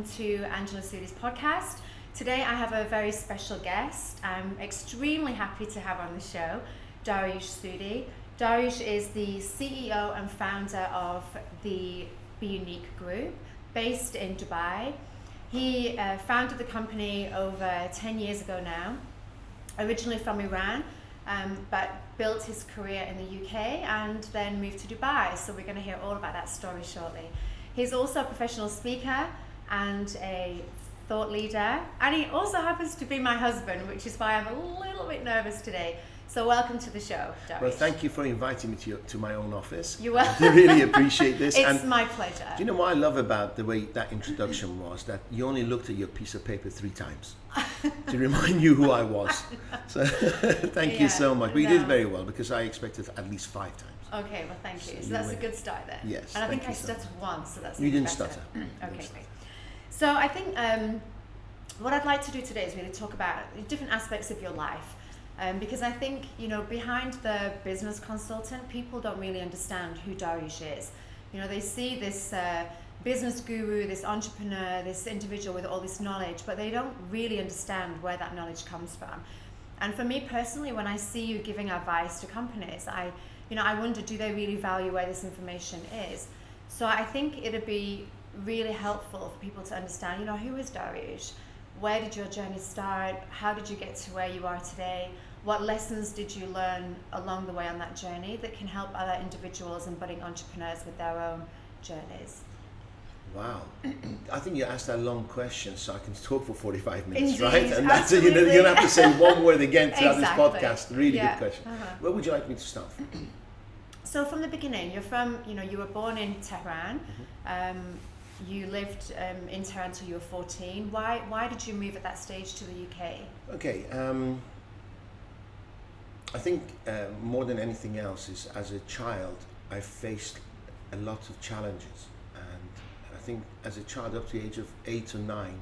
welcome to Angela Soudi's podcast. Today I have a very special guest. I'm extremely happy to have on the show Dariush Soudi. Dariush is the CEO and founder of the Be Unique group based in Dubai. He founded the company over 10 years ago now, originally from Iran, but built his career in the UK and then moved to Dubai. So we're going to hear all about that story shortly. He's also a professional speaker and a thought leader, and he also happens to be my husband, which is why I'm a little bit nervous today. So welcome to the show, Dariush. Well, thank you for inviting me to my own office. You will. I really appreciate this. It's my pleasure. Do you know what I love about the way that introduction was? That you only looked at your piece of paper 3 times to remind you who I was. So thank you so much. But you did very well, because I expected at least 5 times. Okay, well, thank you. So that's a good start then. Yes. And I think I stuttered once, so that's You didn't better. stutter. Okay, great. So I think what I'd like to do today is really talk about different aspects of your life. Because I think, behind the business consultant, people don't really understand who Dariush is. They see this business guru, this entrepreneur, this individual with all this knowledge, but they don't really understand where that knowledge comes from. And for me personally, when I see you giving advice to companies, I wonder, do they really value where this information is? So I think it'd be really helpful for people to understand, who is Dariush? Where did your journey start? How did you get to where you are today? What lessons did you learn along the way on that journey that can help other individuals and budding entrepreneurs with their own journeys? Wow. I think you asked that long question, so I can talk for 45 minutes, Indeed, right? And that's absolutely. you don't have to say one word again throughout Exactly. this podcast. Really good question. Uh-huh. Where would you like me to start? So from the beginning, you're from, you were born in Tehran. Mm-hmm. You lived in Tehran until you were 14. Why did you move at that stage to the UK? Okay. I think more than anything else is, as a child, I faced a lot of challenges. And I think as a child, up to the age of 8 or 9,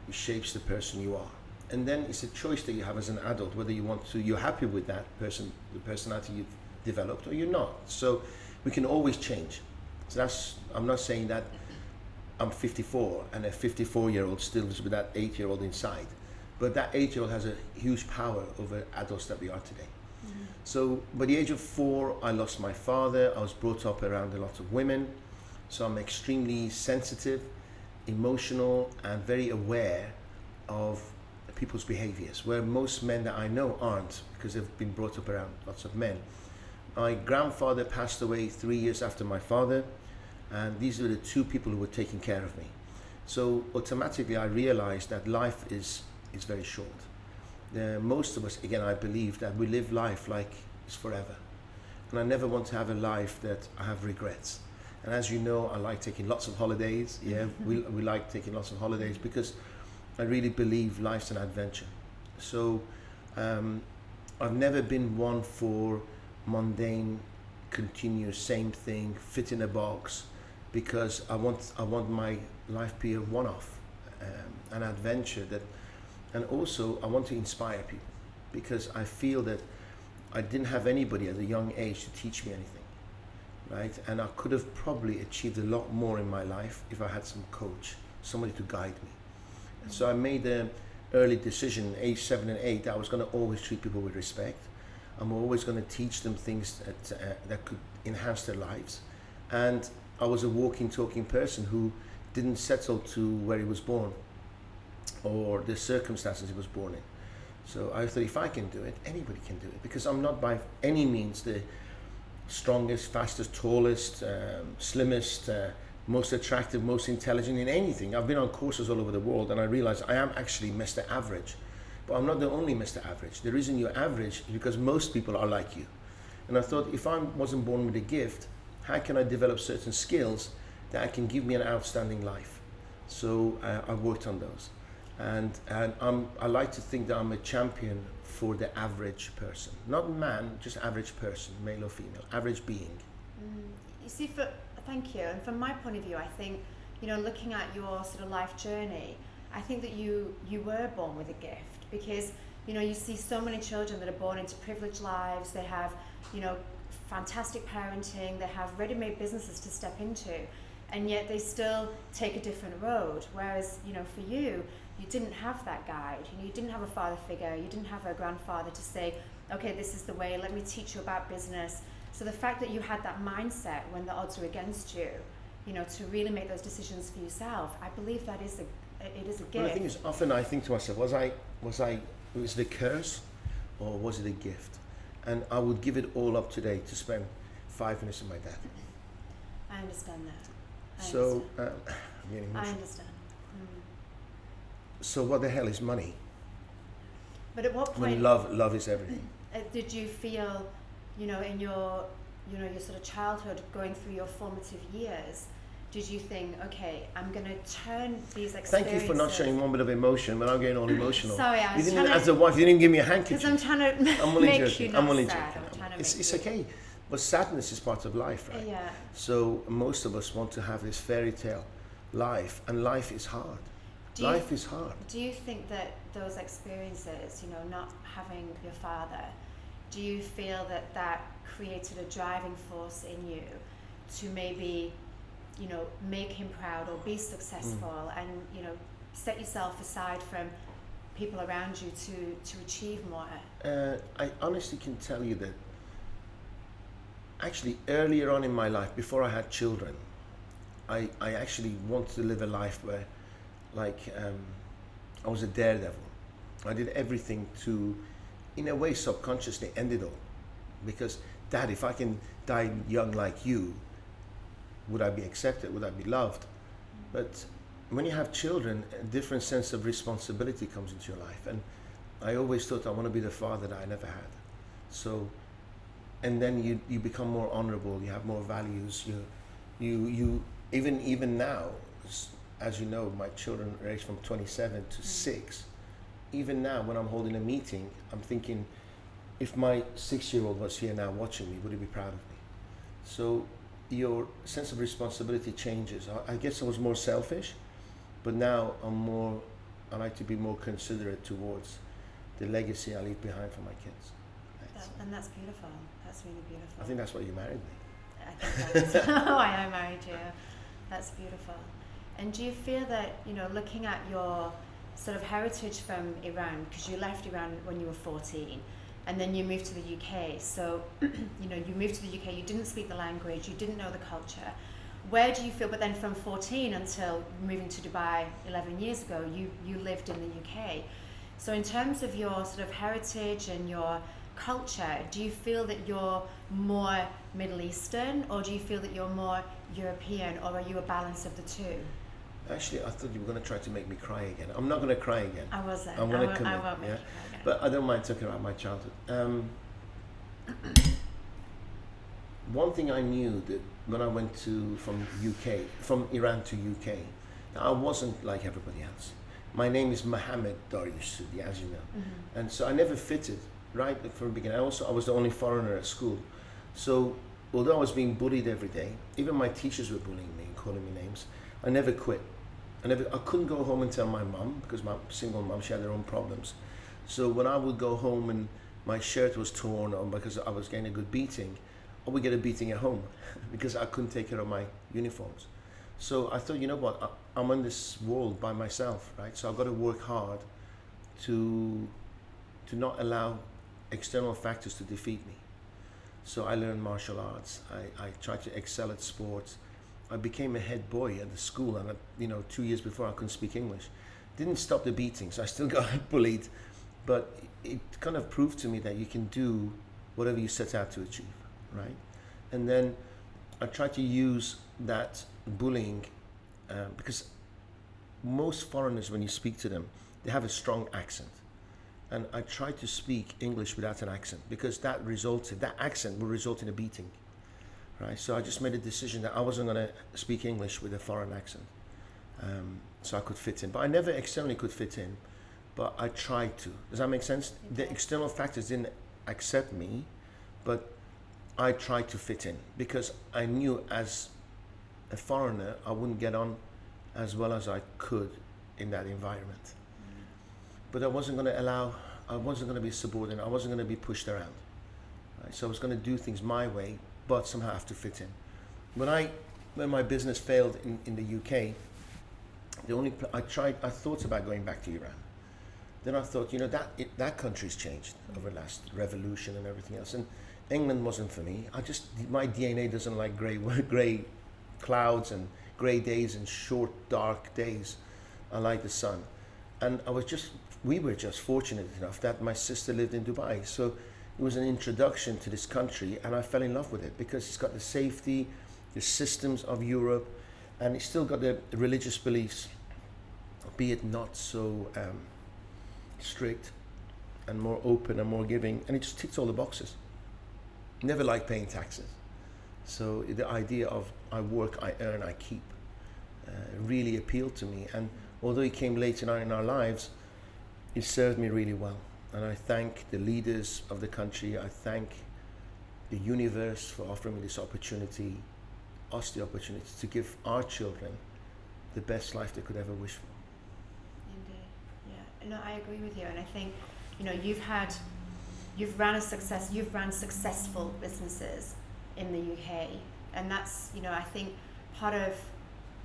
it shapes the person you are. And then it's a choice that you have as an adult, whether you're happy with that person, the personality you've developed, or you're not. So we can always change. So I'm not saying that I'm 54 and a 54-year-old still is with that 8-year-old inside. But that 8-year-old has a huge power over adults that we are today. Mm-hmm. So by the age of 4, I lost my father. I was brought up around a lot of women. So I'm extremely sensitive, emotional, and very aware of people's behaviors, where most men that I know aren't, because they've been brought up around lots of men. My grandfather passed away 3 years after my father, and these were the 2 people who were taking care of me. So automatically I realized that life is very short. Most of us, again, I believe that we live life like it's forever. And I never want to have a life that I have regrets. And as you know, I like taking lots of holidays. Yeah, we like taking lots of holidays because I really believe life's an adventure. So I've never been one for mundane, continuous, same thing, fit in a box, because I want my life to be a one-off, an adventure and also I want to inspire people, because I feel that I didn't have anybody at a young age to teach me anything, right? And I could have probably achieved a lot more in my life if I had some coach, somebody to guide me. And so I made an early decision, age 7 and 8, I was going to always treat people with respect. I'm always going to teach them things that could enhance their lives. And I was a walking, talking person who didn't settle to where he was born or the circumstances he was born in. So I thought, if I can do it, anybody can do it, because I'm not by any means the strongest, fastest, tallest, slimmest, most attractive, most intelligent in anything. I've been on courses all over the world, and I realized I am actually Mr. Average. But I'm not the only Mr. Average. The reason you're average is because most people are like you. And I thought, if I wasn't born with a gift, how can I develop certain skills that can give me an outstanding life? So I worked on those. And I like to think that I'm a champion for the average person. Not man, just average person, male or female, average being. You see, thank you. And from my point of view, I think, looking at your sort of life journey, I think that you were born with a gift, because, you see so many children that are born into privileged lives. They have, fantastic parenting. They have ready-made businesses to step into. and yet they still take a different road. Whereas, you know, for you, you didn't have that guide. You know, you didn't have a father figure. You didn't have a grandfather to say, okay, this is the way, let me teach you about business. So the fact that you had that mindset when the odds were against you, you know, to really make those decisions for yourself, I believe that is it is a gift. Well, the thing is, often I think to myself, was it a curse or was it a gift? And I would give it all up today to spend 5 minutes with my dad. I understand that. I'm getting I emotional. understand. So what the hell is money? But at what point When love is everything. did you feel, you know, in your, you know, your sort of childhood, going through your formative years, did you think, okay, I'm going to turn these experiences... Thank you for not showing one bit of emotion when I'm getting all emotional. Sorry, I was as a wife, you didn't give me a handkerchief. Because I'm trying to I'm only make joking. you not I'm only sad. joking. I'm trying to It's make you... okay. But sadness is part of life, right? Yeah. So most of us want to have this fairy tale life, and life is hard. Life is hard. Do you think that those experiences, you know, not having your father, do you feel that that created a driving force in you to maybe, you know, make him proud or be successful and, you know, set yourself aside from people around you to achieve more? I honestly can tell you that actually earlier on in my life, before I had children, I actually wanted to live a life where, like, I was a daredevil. I did everything to, in a way, subconsciously end it all. Because, Dad, if I can die young like you, would I be accepted? Would I be loved? But when you have children, a different sense of responsibility comes into your life. And I always thought I want to be the father that I never had. So, and then you become more honorable, you have more values, you even now, as you know, my children range from 27 to 6. Even now, when I'm holding a meeting, I'm thinking, if my 6-year-old was here now watching me, would he be proud of me? So your sense of responsibility changes. I guess I was more selfish, but now I like to be more considerate towards the legacy I leave behind for my kids. And that's beautiful. That's really beautiful. I think that's why you married me. I think that's why I married you. That's beautiful. And do you feel that, you know, looking at your sort of heritage from Iran, because you left Iran when you were 14, and then you moved to the UK, so, you know, you moved to the UK, you didn't speak the language, you didn't know the culture. Where do you feel, but then from 14 until moving to Dubai 11 years ago, you lived in the UK. So in terms of your sort of heritage and your culture, do you feel that you're more Middle Eastern, or do you feel that you're more European, or are you a balance of the two? Actually, I thought you were going to try to make me cry again. I'm not going to cry again. I wasn't. I'm going to commit. I won't make Yeah? you cry again. But I don't mind talking about my childhood. One thing I knew that when I went from Iran to UK, I wasn't like everybody else. My name is Mohammed Dariush Soudi, as you know. Mm-hmm. And so I never fitted, right from the beginning. I was the only foreigner at school. So although I was being bullied every day, even my teachers were bullying me and calling me names, I never quit. I couldn't go home and tell my mum, because my single mum, she had her own problems. So when I would go home and my shirt was torn or because I was getting a good beating, I would get a beating at home because I couldn't take care of my uniforms. So I thought, you know what, I'm on this world by myself, right? So I've got to work hard to not allow external factors to defeat me. So I learned martial arts. I tried to excel at sports. I became a head boy at the school, and 2 years before I couldn't speak English. Didn't stop the beatings. I still got bullied, but it kind of proved to me that you can do whatever you set out to achieve, right? And then I tried to use that bullying because most foreigners, when you speak to them, they have a strong accent. And I tried to speak English without an accent because that accent will result in a beating. Right, so I just made a decision that I wasn't going to speak English with a foreign accent, so I could fit in. But I never externally could fit in, but I tried to. Does that make sense? Okay. The external factors didn't accept me, but I tried to fit in because I knew as a foreigner I wouldn't get on as well as I could in that environment. Mm. But I wasn't going to be subordinate. I wasn't going to be pushed around. Right? So I was going to do things my way, but somehow have to fit in. When I when my business failed in the UK, I thought about going back to Iran. Then I thought, that country's changed over the last revolution and everything else. And England wasn't for me. My DNA doesn't like grey clouds and grey days and short, dark days. I like the sun. And we were just fortunate enough that my sister lived in Dubai. So it was an introduction to this country, and I fell in love with it because it's got the safety, the systems of Europe, and it's still got the religious beliefs, be it not so strict and more open and more giving, and it just ticks all the boxes. Never liked paying taxes. So the idea of I work, I earn, I keep really appealed to me. And although it came later on in our lives, it served me really well. And I thank the leaders of the country. I thank the universe for offering me this opportunity, us the opportunity to give our children the best life they could ever wish for. Indeed, yeah. No, I agree with you, and I think, you've run successful businesses in the UK, and that's, I think part of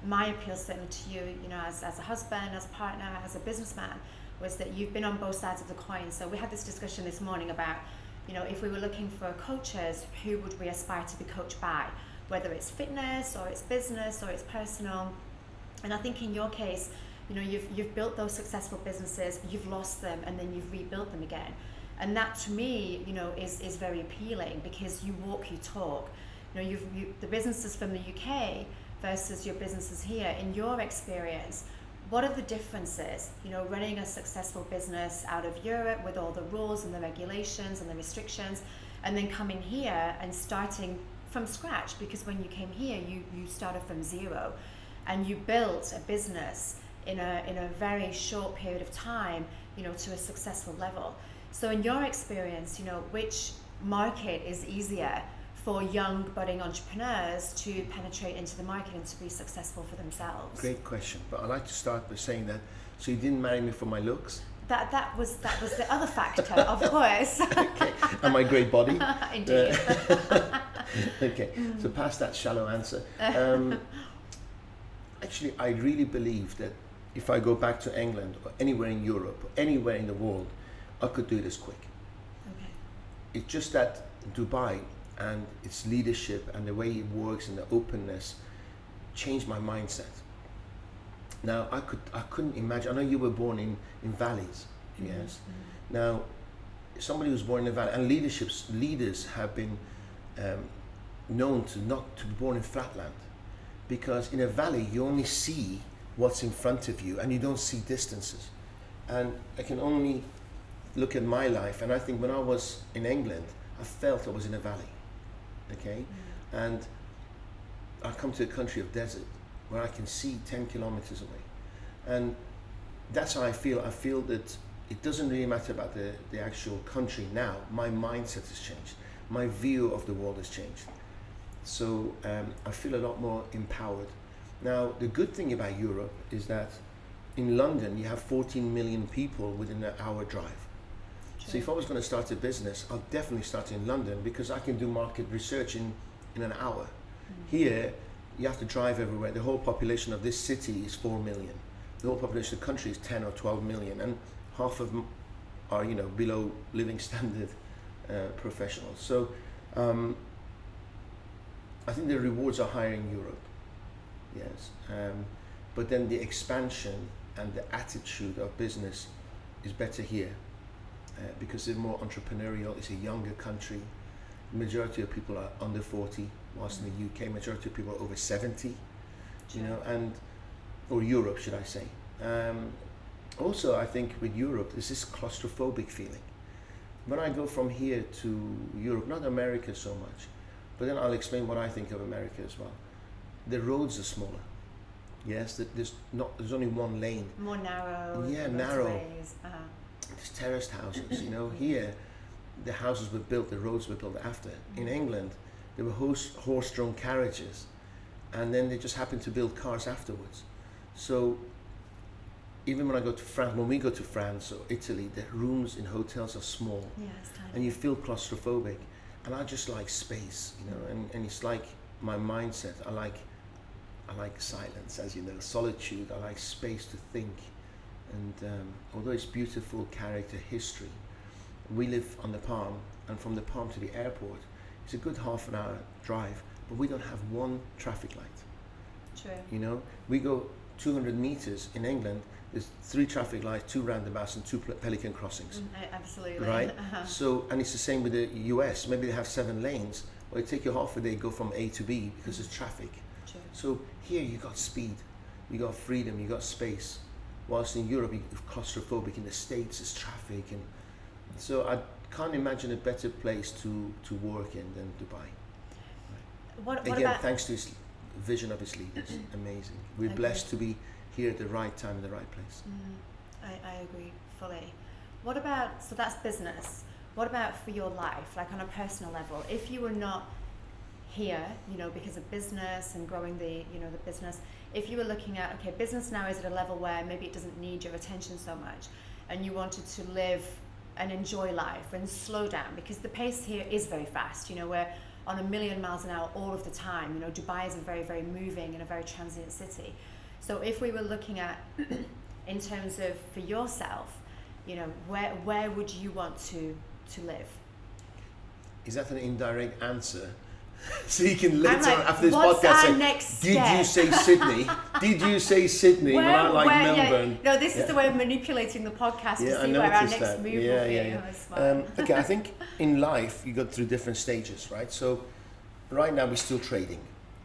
my appeal certainly to you, as a husband, as a partner, as a businessman, was that you've been on both sides of the coin. So we had this discussion this morning about, if we were looking for coaches, who would we aspire to be coached by, whether it's fitness or it's business or it's personal. And I think in your case, you've built those successful businesses, you've lost them, and then you've rebuilt them again. And that to me, is very appealing, because you walk, you talk. The businesses from the UK versus your businesses here, in your experience, what are the differences, running a successful business out of Europe with all the rules and the regulations and the restrictions, and then coming here and starting from scratch? Because when you came here, you started from zero, and you built a business in a very short period of time, to a successful level. So in your experience, which market is easier for young budding entrepreneurs to penetrate into the market and to be successful for themselves? Great question, but I'd like to start by saying that, so you didn't marry me for my looks? That was the other factor, of course. Okay, and my great body? Indeed. Okay, so past that shallow answer. Actually, I really believe that if I go back to England or anywhere in Europe or anywhere in the world, I could do this quick. Okay. It's just that Dubai and its leadership and the way it works and the openness changed my mindset. Now, I couldn't imagine. I know you were born in valleys, yes. Mm-hmm. Now, somebody who's born in a valley, and leaders have been known to not to be born in flatland, because in a valley you only see what's in front of you and you don't see distances. And I can only look at my life, and I think when I was in England, I felt I was in a valley, okay? Mm. And I come to a country of desert where I can see 10 kilometers away. And that's how I feel. I feel that it doesn't really matter about the actual country now. My mindset has changed. My view of the world has changed. So I feel a lot more empowered. Now, the good thing about Europe is that in London, you have 14 million people within an hour drive. True. So if I was going to start a business, I'll definitely start in London, because I can do market research in an hour. Mm. Here, you have to drive everywhere. The whole population of this city is 4 million. The whole population of the country is 10 or 12 million, and half of them are, below living standard professionals. So I think the rewards are higher in Europe, yes. But then the expansion and the attitude of business is better here, because they're more entrepreneurial. It's a younger country. The majority of people are under 40, whilst in the UK, majority of people are over 70, or Europe, should I say. Also, I think with Europe, there's this claustrophobic feeling. When I go from here to Europe, not America so much, but then I'll explain what I think of America as well. The roads are smaller. Yes, there's only one lane. More narrow. Yeah, narrow. There's terraced houses. Here, the houses were built, the roads were built after. In England, there were horse-drawn carriages, and then they just happened to build cars afterwards. So even when we go to France or Italy, the rooms in hotels are small, and you feel claustrophobic. And I just like space, and it's like my mindset. I like I like silence, as you know, solitude. I like space to think. And although it's beautiful character history, we live on the Palm, and from the Palm to the airport, it's a good half an hour drive, but we don't have one traffic light. True. You know, we go 200 meters in England, there's 3 traffic lights, 2 roundabouts, and 2 pelican crossings. Absolutely. Right? So, and it's the same with the US. Maybe they have 7 lanes, or it take you half a day to go from A to B because there's traffic. True. So here you got speed, you got freedom, you got space. Whilst in Europe, you're claustrophobic. In the States, there's traffic, and so I can't imagine a better place to work in than Dubai. What Again, about, thanks to his vision of his leaders, amazing. We're blessed to be here at the right time in the right place. I agree fully. What about, so that's business. What about for your life, like on a personal level? If you were not here, you know, because of business and growing the, you know, the business, if you were looking at, okay, business now is at a level where maybe it doesn't need your attention so much, and you wanted to live and enjoy life and slow down, because the pace here is very fast. You know, we're on 1,000,000 miles an hour all of the time. You know, Dubai is a very, very moving and a very transient city. So if we were looking at, in terms of for yourself, you know, where would you want to live? Is that an indirect answer? So you can later like, on after this what's podcast our say, next did step? you say Sydney? Did you say Sydney when I like Melbourne? Yeah, no, this is the way of manipulating the podcast to see where our next move will be. Okay, I think in life you go through different stages, right? So right now we're still trading,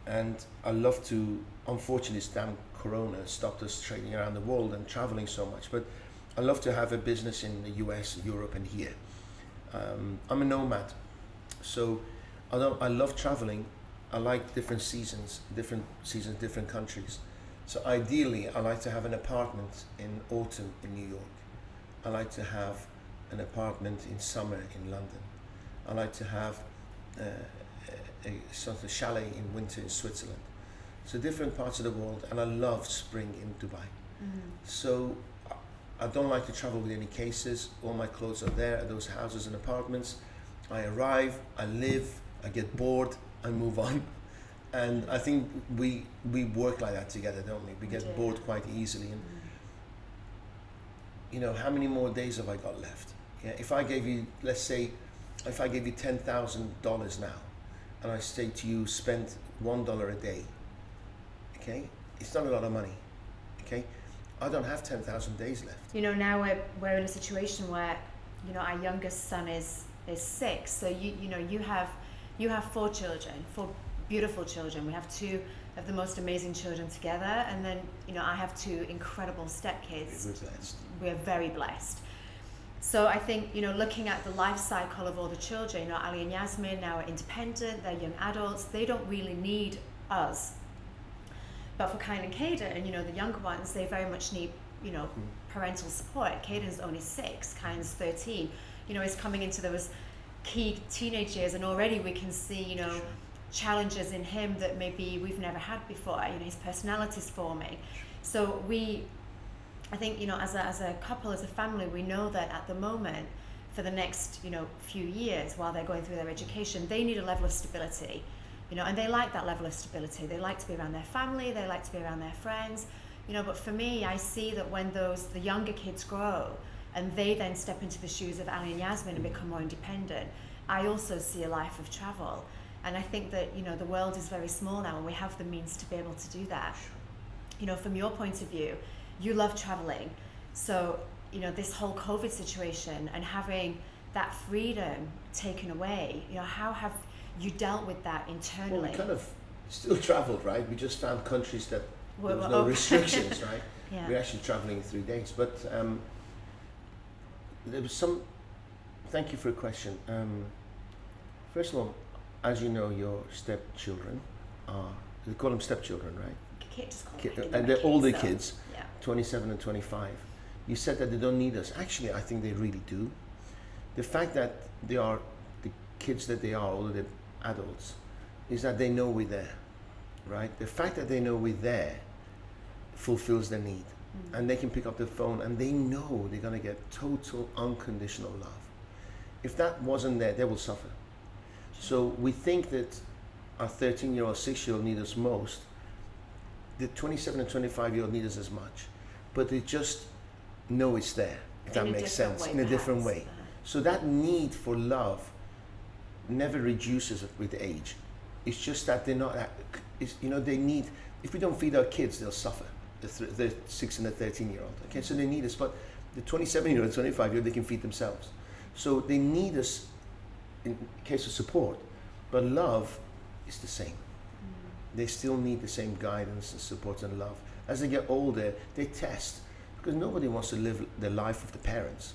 and I love to, unfortunately this damn corona stopped us trading around the world and traveling so much, but I love to have a business in the US, Europe, and here. I'm a nomad, so although I love traveling, I like different seasons, different countries. So ideally, I like to have an apartment in autumn in New York. I like to have an apartment in summer in London. I like to have a sort of chalet in winter in Switzerland. So different parts of the world, and I love spring in Dubai. So I don't like to travel with any cases. All my clothes are there at those houses and apartments. I arrive, I live, I get bored, I move on. And I think we work like that together, don't we? We get bored quite easily. And you know, how many more days have I got left? Yeah, if I gave you, let's say, if I gave you $10,000 now, and I say to you, spend $1 a day, okay? It's not a lot of money, okay? I don't have 10,000 days left. You know, now we're in a situation where, you know, our youngest son is 6. So you have 4 children, 4 beautiful children. We have 2 of the most amazing children together, and then, you know, I have 2 incredible stepkids. We're blessed. We're very blessed. So I think, you know, looking at the life cycle of all the children, you know, Ali and Yasmin now are independent, they're young adults, they don't really need us. But for Kain and Caden, you know, the younger ones, they very much need, you know, parental support. Caden's only 6, Kain's 13. You know, he's coming into those key teenage years, and already we can see, you know, challenges in him that maybe we've never had before. You know, his personality's forming. So I think, you know, as a couple, as a family, we know that at the moment, for the next, you know, few years while they're going through their education, they need a level of stability. You know, and they like that level of stability. They like to be around their family, they like to be around their friends. You know, but for me, I see that when the younger kids grow and they then step into the shoes of Ali and Yasmin and become more independent, I also see a life of travel. And I think that, you know, the world is very small now and we have the means to be able to do that. You know, from your point of view, you love traveling. So, you know, this whole COVID situation and having that freedom taken away, you know, how have you dealt with that internally? Well, we kind of still traveled, right? We just found countries that there was no open. restrictions, right? Yeah. We're actually traveling in 3 days. But there was some, thank you for the question. First of all, as you know, your stepchildren are, they call them stepchildren, right? Just call them And they're older so, kids, yeah. 27 and 25. You said that they don't need us. Actually, I think they really do. The fact that they are the kids that they are, although they're adults, is that they know we're there, right? The fact that they know we're there fulfills their need. And they can pick up the phone and they know they're going to get total unconditional love. If that wasn't there, they will suffer. So we think that our 13-year-old, 6-year-old need us most. the 27 and 25-year-old need us as much, but they just know it's there, if that makes sense, in a different way. So that need for love never reduces with age. It's just that they're not, they need, if we don't feed our kids, they'll suffer, the 6 and the 13-year-old. Okay, so they need us, but the 27-year-old, 25-year-old, they can feed themselves. So they need us in case of support, but love is the same. They still need the same guidance and support and love. As they get older, they test, because nobody wants to live the life of the parents,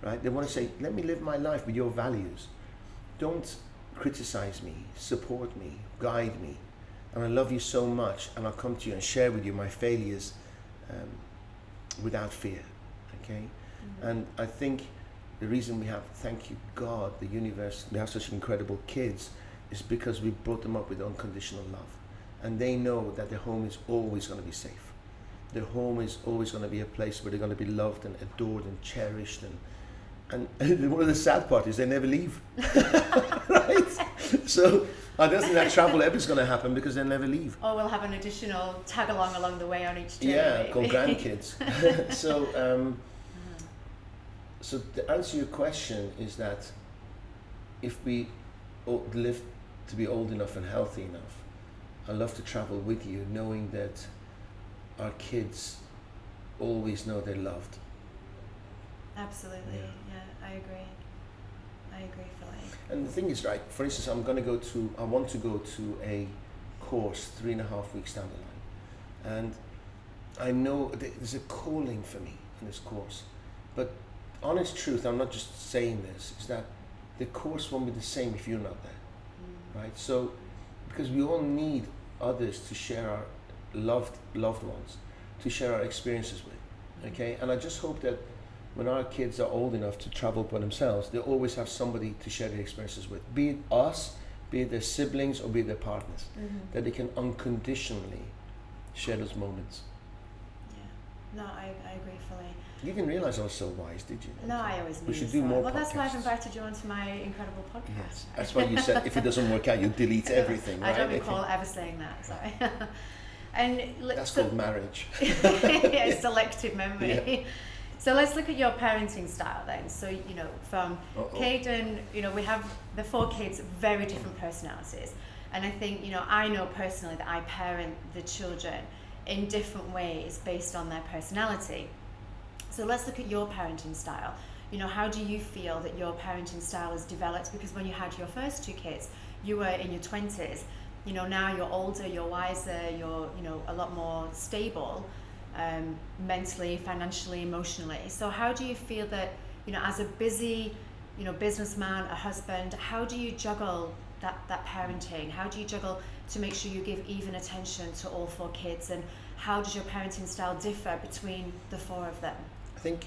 right? They want to say, let me live my life with your values. Don't criticize me, support me, guide me. And I love you so much, and I'll come to you and share with you my failures without fear, okay? And I think the reason we have, thank you God, the universe, we have such incredible kids, is because we brought them up with unconditional love. And they know that their home is always going to be safe. Their home is always going to be a place where they're going to be loved and adored and cherished. And one of the sad part is they never leave. Right? So I don't think that travel ever is going to happen, because they never leave. Or we'll have an additional tag along the way on each journey. Yeah, called grandkids. So to answer your question is that if we live to be old enough and healthy enough, I love to travel with you, knowing that our kids always know they're loved. Absolutely, yeah, I agree, fully. And the thing is, right, for instance, I want to go to a course 3.5 weeks down the line. And I know there's a calling for me in this course. But honest truth, I'm not just saying this, is that the course won't be the same if you're not there, right? So, because we all need others to share our loved ones, to share our experiences with, okay? And I just hope that when our kids are old enough to travel by themselves, they always have somebody to share their experiences with, be it us, be it their siblings, or be it their partners, that they can unconditionally share those moments. Yeah, no, I agree fully. You didn't realize I was so wise, did you? No, I always knew. We should do more podcasts. Well, that's why I've invited you onto my incredible podcast. Yes, that's why you said if it doesn't work out, you delete everything, right? I don't recall ever saying that, sorry. And that's called marriage. Yeah, selective memory. Yeah. So let's look at your parenting style then. So, from Caden, we have the 4 kids, very different personalities. And I think, I know personally that I parent the children in different ways based on their personality. So let's look at your parenting style. How do you feel that your parenting style has developed? Because when you had your first 2 kids, you were in your 20s. Now you're older, you're wiser, you're, a lot more stable, mentally, financially, emotionally. So how do you feel that, as a busy, businessman, a husband, how do you juggle that parenting? How do you juggle to make sure you give even attention to all 4 kids? And how does your parenting style differ between the 4 of them? I think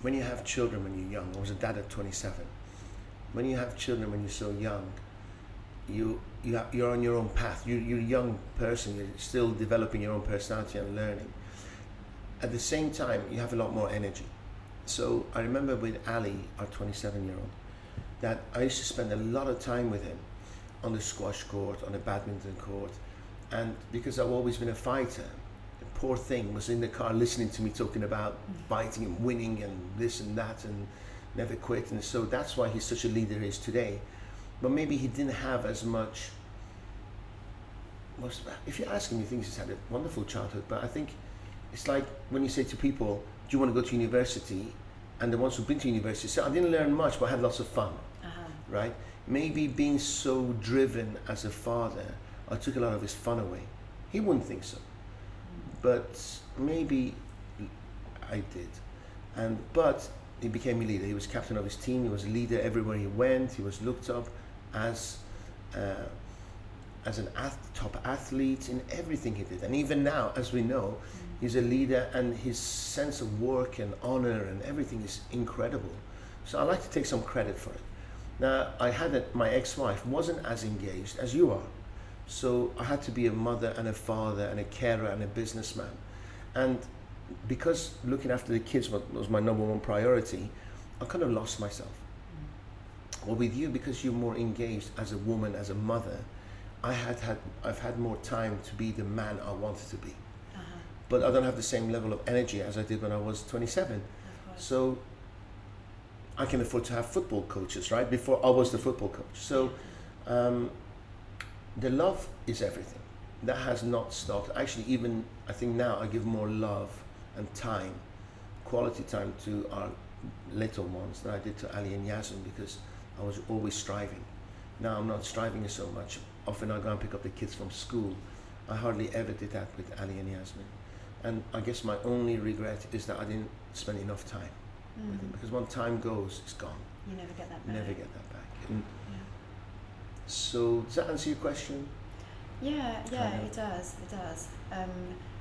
when you have children when you're young, I was a dad at 27. When you have children when you're so young, you're on your own path. You're a young person, you're still developing your own personality and learning. At the same time, you have a lot more energy. So I remember with Ali, our 27-year-old, that I used to spend a lot of time with him on the squash court, on the badminton court. And because I've always been a fighter, the poor thing was in the car listening to me talking about fighting and winning and this and that and never quit. And so that's why he's such a leader he is today. But maybe he didn't have as much, if you ask him, he thinks he's had a wonderful childhood, but I think it's like when you say to people, do you want to go to university? And the ones who've been to university say, I didn't learn much, but I had lots of fun, right? Maybe being so driven as a father, I took a lot of his fun away. He wouldn't think so, but maybe I did. But he became a leader. He was captain of his team. He was a leader everywhere he went. He was looked up as an top athlete in everything he did. And even now, as we know, he's a leader, and his sense of work and honor and everything is incredible. So I like to take some credit for it. Now, my ex-wife wasn't as engaged as you are. So I had to be a mother and a father and a carer and a businessman. And because looking after the kids was my number 1 priority, I kind of lost myself. Well, with you, because you're more engaged as a woman, as a mother, I've had more time to be the man I wanted to be, Uh-huh. but I don't have the same level of energy as I did when I was 27. Of course. So I can afford to have football coaches, right? Before I was the football coach. So the love is everything. That has not stopped. Actually, even I think now I give more love and time, quality time to our little ones than I did to Ali and Yasmin, because I was always striving. Now I'm not striving so much. Often I go and pick up the kids from school. I hardly ever did that with Ali and Yasmin. And I guess my only regret is that I didn't spend enough time with them, because when time goes, it's gone. You never get that back. Never get that back. And Yeah. so does that answer your question? Yeah, Kind of. it does. It does.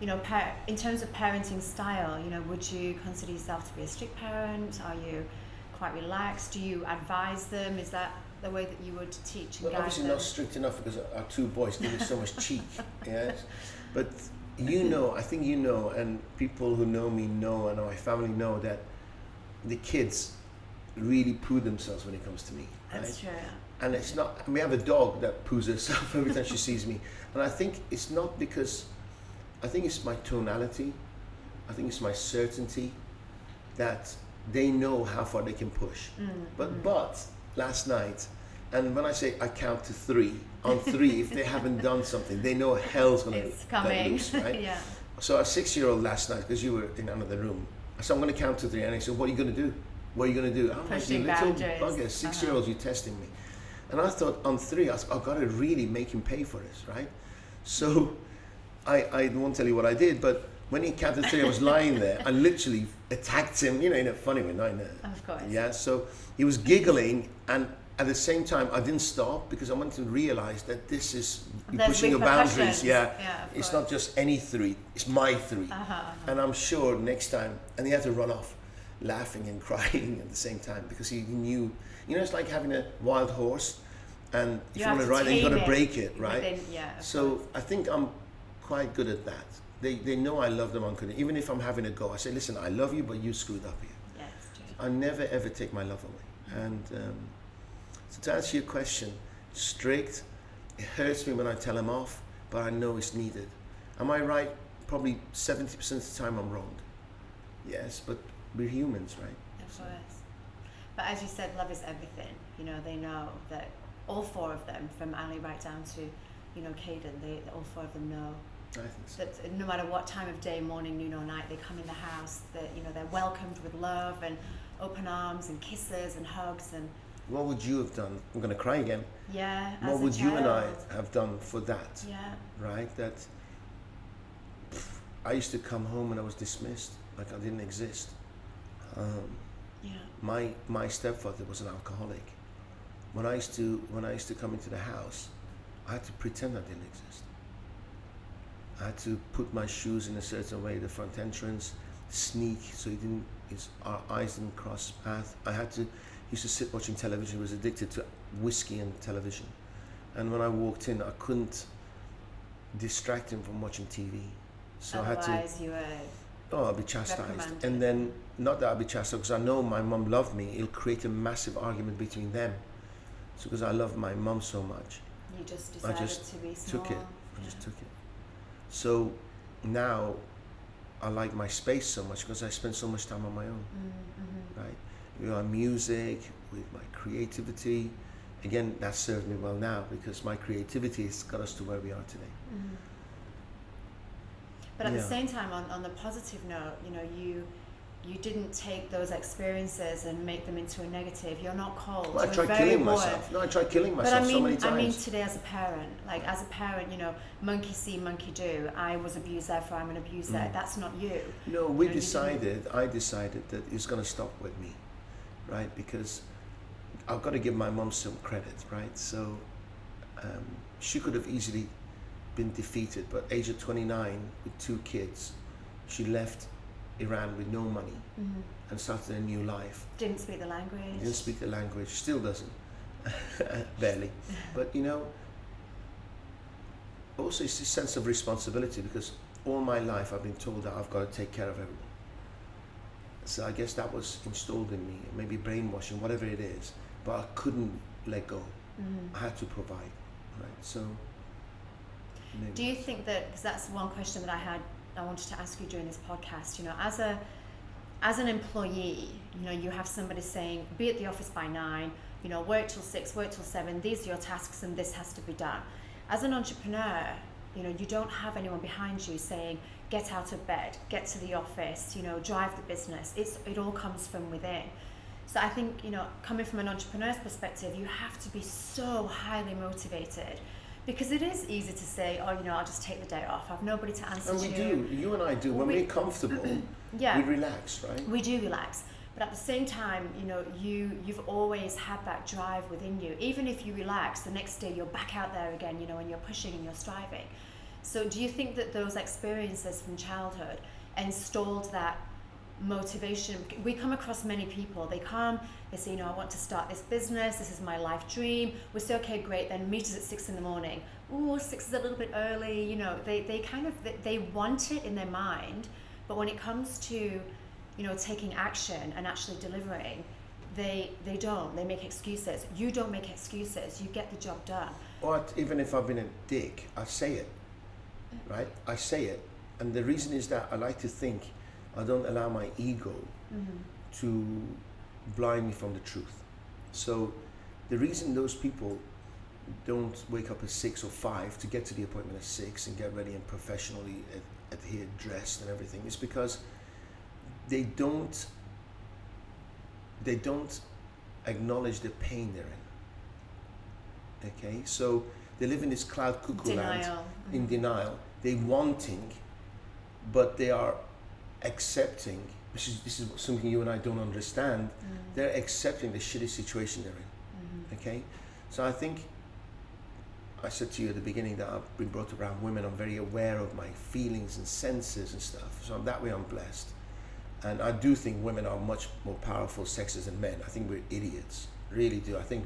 You know, in terms of parenting style, you know, would you consider yourself to be a strict parent? Are you quite relaxed? Do you advise them? Is that the way that you would teach and Well, guide obviously them? not strict enough, because our two boys give it so much cheek. Yes, but you know, I think you know, and people who know me know, and my family know, that the kids really poo themselves when it comes to me. That's Right? true. And it's not. We have a dog that poos herself every time she sees me, and I think it's not because. I think it's my tonality. I think it's my certainty that they know how far they can push. But last night, and when I say I count to three, on three, if they haven't done something, they know hell's gonna It's let coming. loose, right? Yeah. So our 6-year-old last night, because you were in another room, so I'm gonna count to three, and I said, "What are you gonna do? What are you gonna do?" I'm like, Pushing "You little boundaries. bugger, 6-year-olds, you're testing me." And I thought on three, I've got to really make him pay for this, right? So I won't tell you what I did, but when he counted three, I was lying there. I literally attacked him, you know, in a funny way, not in a... Of course. Yeah, so he was giggling, and at the same time, I didn't stop, because I wanted to realize that this is, you're There's pushing your boundaries. repercussions. Yeah, Yeah, of it's course. not just any three, it's my three. And I'm sure next time, and he had to run off, laughing and crying at the same time, because he knew, you know, it's like having a wild horse, and if you want to ride it, you got to break it, right? Yeah. Of So course. I think I'm quite good at that. They know I love them unconditionally. Even if I'm having a go, I say, "Listen, I love you, but you screwed up here." Yeah, it's true. I never ever take my love away. And so to answer your question, strict. It hurts me when I tell them off, but I know it's needed. Am I right? Probably 70% of the time I'm wrong. Yes, but we're humans, right? Of course. But as you said, love is everything. You know, they know that all four of them, from Ali right down to, you know, Caden, all four of them know I think so. that no matter what time of day, morning, noon or night, they come in the house, that, you know, they're welcomed with love and open arms and kisses and hugs and What would you have done? I'm going to cry again. yeah. What as a would you and I child. have done for that? Yeah. Right? That I used to come home and I was dismissed, like I didn't exist. Yeah. My stepfather was an alcoholic. When I used to come into the house, I had to pretend I didn't exist. I had to put my shoes in a certain way, the front entrance, sneak so our eyes didn't cross path. He used to sit watching television. He was addicted to whiskey and television. And when I walked in, I couldn't distract him from watching TV. So Otherwise, you were. I'll be chastised. reprimanded. And then, not that I'll be chastised, because I know my mum loved me, it'll create a massive argument between them. So because I love my mum so much, You just I decided just to be small. took it. I just took it. So now I like my space so much because I spend so much time on my own, right? With my music, with my creativity. Again, that served me well now because my creativity has got us to where we are today. But at Yeah. the same time, on the positive note, you know, you didn't take those experiences and make them into a negative. You're not cold. Well, I You're tried very killing warm. myself. No, I tried killing But myself I mean, so many times. I mean today as a parent, you know, monkey see, monkey do. I was abused, therefore I'm an abuser. That's not you. No, You know, you I decided that it's going to stop with me, right? Because I've got to give my mum some credit, right? So she could have easily been defeated, but age of 29 with 2 kids, she left Iran with no money and started a new life. Didn't speak the language. Didn't speak the language, still doesn't, barely. But you know, also it's this sense of responsibility because all my life I've been told that I've got to take care of everyone. So I guess that was installed in me, maybe brainwashing, whatever it is, but I couldn't let go. I had to provide, right? So Maybe. Do you think that, because that's one question that I wanted to ask you during this podcast, as an employee, you have somebody saying, be at the office by 9, work till 6, work till 7, these are your tasks and this has to be done. As an entrepreneur, you don't have anyone behind you saying, get out of bed, get to the office, drive the business. It all comes from within. So I think, coming from an entrepreneur's perspective, you have to be so highly motivated, because it is easy to say, I'll just take the day off. I've nobody to answer and to. we do, you and I do. When we're comfortable, yeah, we relax, right? We do relax. But at the same time, you've always had that drive within you. Even if you relax, the next day you're back out there again, and you're pushing and you're striving. So do you think that those experiences from childhood installed that motivation? We come across many people, they say, I want to start this business, this is my life dream. We say, okay, great, then meet us at 6 a.m. Ooh, 6 is a little bit early, they want it in their mind, but when it comes to, taking action and actually delivering, they don't. They make excuses. You don't make excuses, you get the job done. Or even if I've been a dick, I say it, right? I say it. And the reason is that I like to think I don't allow my ego to blind me from the truth. So the reason those people don't wake up at 6 or 5 to get to the appointment at 6 and get ready and professionally adhered, dressed and everything is because they don't acknowledge the pain they're in. Okay, so they live in this cloud cuckoo land, in denial. They're wanting, but they are accepting. This is something you and I don't understand. They're accepting the shitty situation they're in. Okay, so I think I said to you at the beginning that I've been brought up around women. I'm very aware of my feelings and senses and stuff. So that way I'm blessed. And I do think women are much more powerful sexes than men. I think we're idiots, really do. I think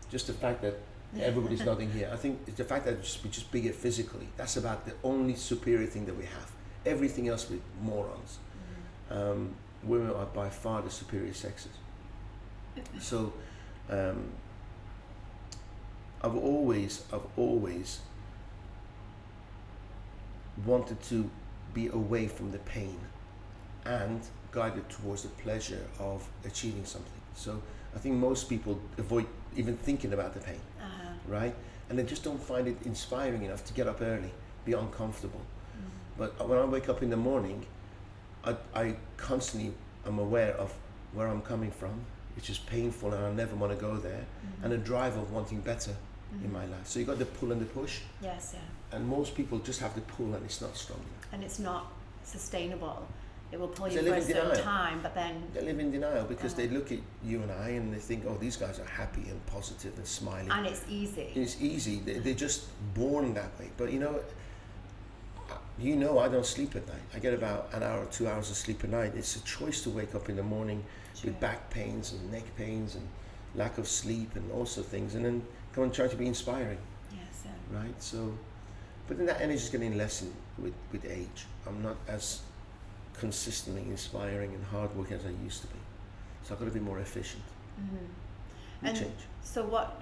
just the fact that everybody's nodding here. I think it's the fact that we're just bigger physically. That's about the only superior thing that we have. Everything else we're morons. Women are by far the superior sexes. So I've always wanted to be away from the pain and guided towards the pleasure of achieving something. So I think most people avoid even thinking about the pain, right? And they just don't find it inspiring enough to get up early, be uncomfortable. But when I wake up in the morning, I constantly am aware of where I'm coming from, which is painful and I never want to go there, and a drive of wanting better in my life. So you got the pull and the push. Yes, yeah. And most people just have the pull and it's not strong enough. And it's not sustainable. It will pull you for a certain time, but then... They live in denial because they look at you and I and they think, oh, these guys are happy and positive and smiling. And it's easy. It's easy. They're just born that way. But I don't sleep at night. I get about an hour or 2 hours of sleep a night. It's a choice to wake up in the morning with back pains and neck pains and lack of sleep and also things, and then come and try to be inspiring. Yes, yeah. Right? So, but then that energy is getting less with age. I'm not as consistently inspiring and hardworking as I used to be. So I've got to be more efficient. And change. So what,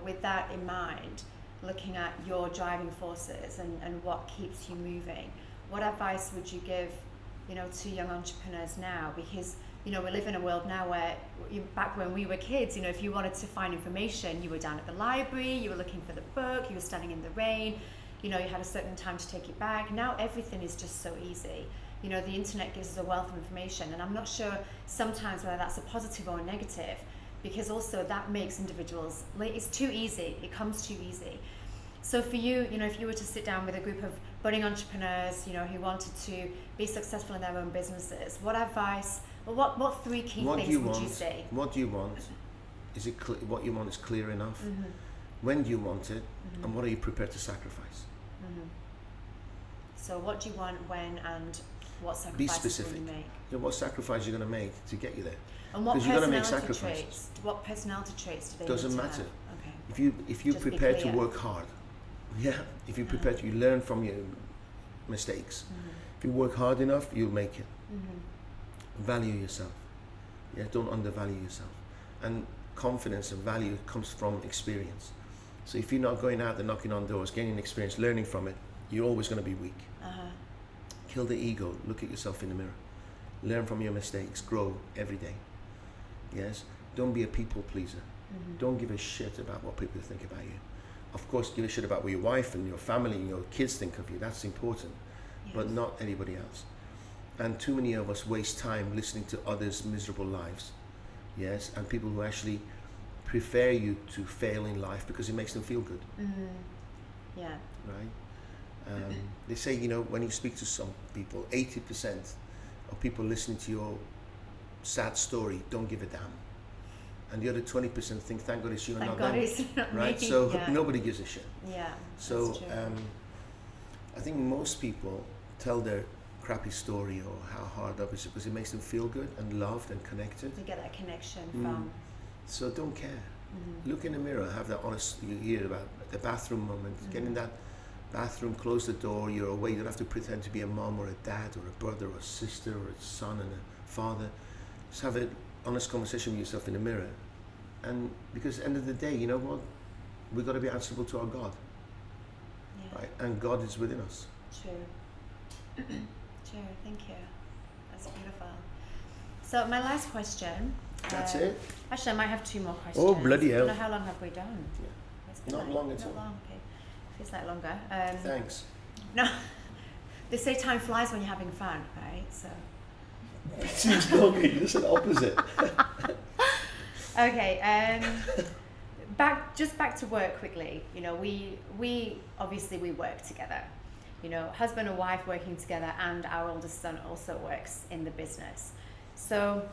with that in mind, looking at your driving forces and what keeps you moving, what advice would you give, to young entrepreneurs now? Because, we live in a world now where back when we were kids, if you wanted to find information, you were down at the library, you were looking for the book, you were standing in the rain, you had a certain time to take it back. Now everything is just so easy. The internet gives us a wealth of information, and I'm not sure sometimes whether that's a positive or a negative, because also that makes individuals, it's too easy, it comes too easy. So for you, if you were to sit down with a group of budding entrepreneurs, who wanted to be successful in their own businesses, what advice, what 3 key things would you say? What do you want? Is it what you want is clear enough? When do you want it? And what are you prepared to sacrifice? So what do you want, when, and what sacrifices be specific. will you make? What sacrifice you're going to make to get you there? And what you're personality make sacrifices. traits? What personality traits do they Doesn't need to matter. have? Okay. If you're Just be prepared to clear. work hard, if you're prepared to learn from your mistakes, if you work hard enough, you'll make it. Value yourself. Don't undervalue yourself. And confidence and value comes from experience. So if you're not going out there knocking on doors, gaining experience, learning from it, you're always going to be weak. Uh-huh. Kill the ego. Look at yourself in the mirror. Learn from your mistakes. Grow every day. Yes? Don't be a people pleaser. Mm-hmm. Don't give a shit about what people think about you. Of course, give a shit about what your wife and your family and your kids think of you. That's important. Yes. But not anybody else. And too many of us waste time listening to others' miserable lives. Yes? And people who actually prefer you to fail in life because it makes them feel good. Mm-hmm. Yeah. Right? They say, you know, when you speak to some people, 80% of people listening to your sad story don't give a damn. And the other 20% think, thank God it's you and Thank not God them. it's not Right? me. So Yeah. nobody gives a shit. Yeah. So That's true. I think most people tell their crappy story or how hard up it is because it makes them feel good and loved and connected. To get that connection Mm. from. So don't care. Mm-hmm. Look in the mirror, have that honest, you hear about the bathroom moment, get in that bathroom, close the door, you're away, you don't have to pretend to be a mom or a dad or a brother or a sister or a son and a father. Just have an honest conversation with yourself in the mirror. And because at the end of the day, you know what? We've got to be answerable to our God. Yeah. Right? And God is within us. True. True. Thank you. That's beautiful. So my last question. That's it? Actually, I might have two more questions. Oh, bloody hell. I don't know how long have we done? Yeah. It's been Not like- long at not all. long. Okay. Feels like longer. Thanks. No. They say time flies when you're having fun, right? So. It seems longer, you're just the opposite. Okay. Back to work quickly. You know, we obviously we work together. You know, husband and wife working together, and our oldest son also works in the business. So,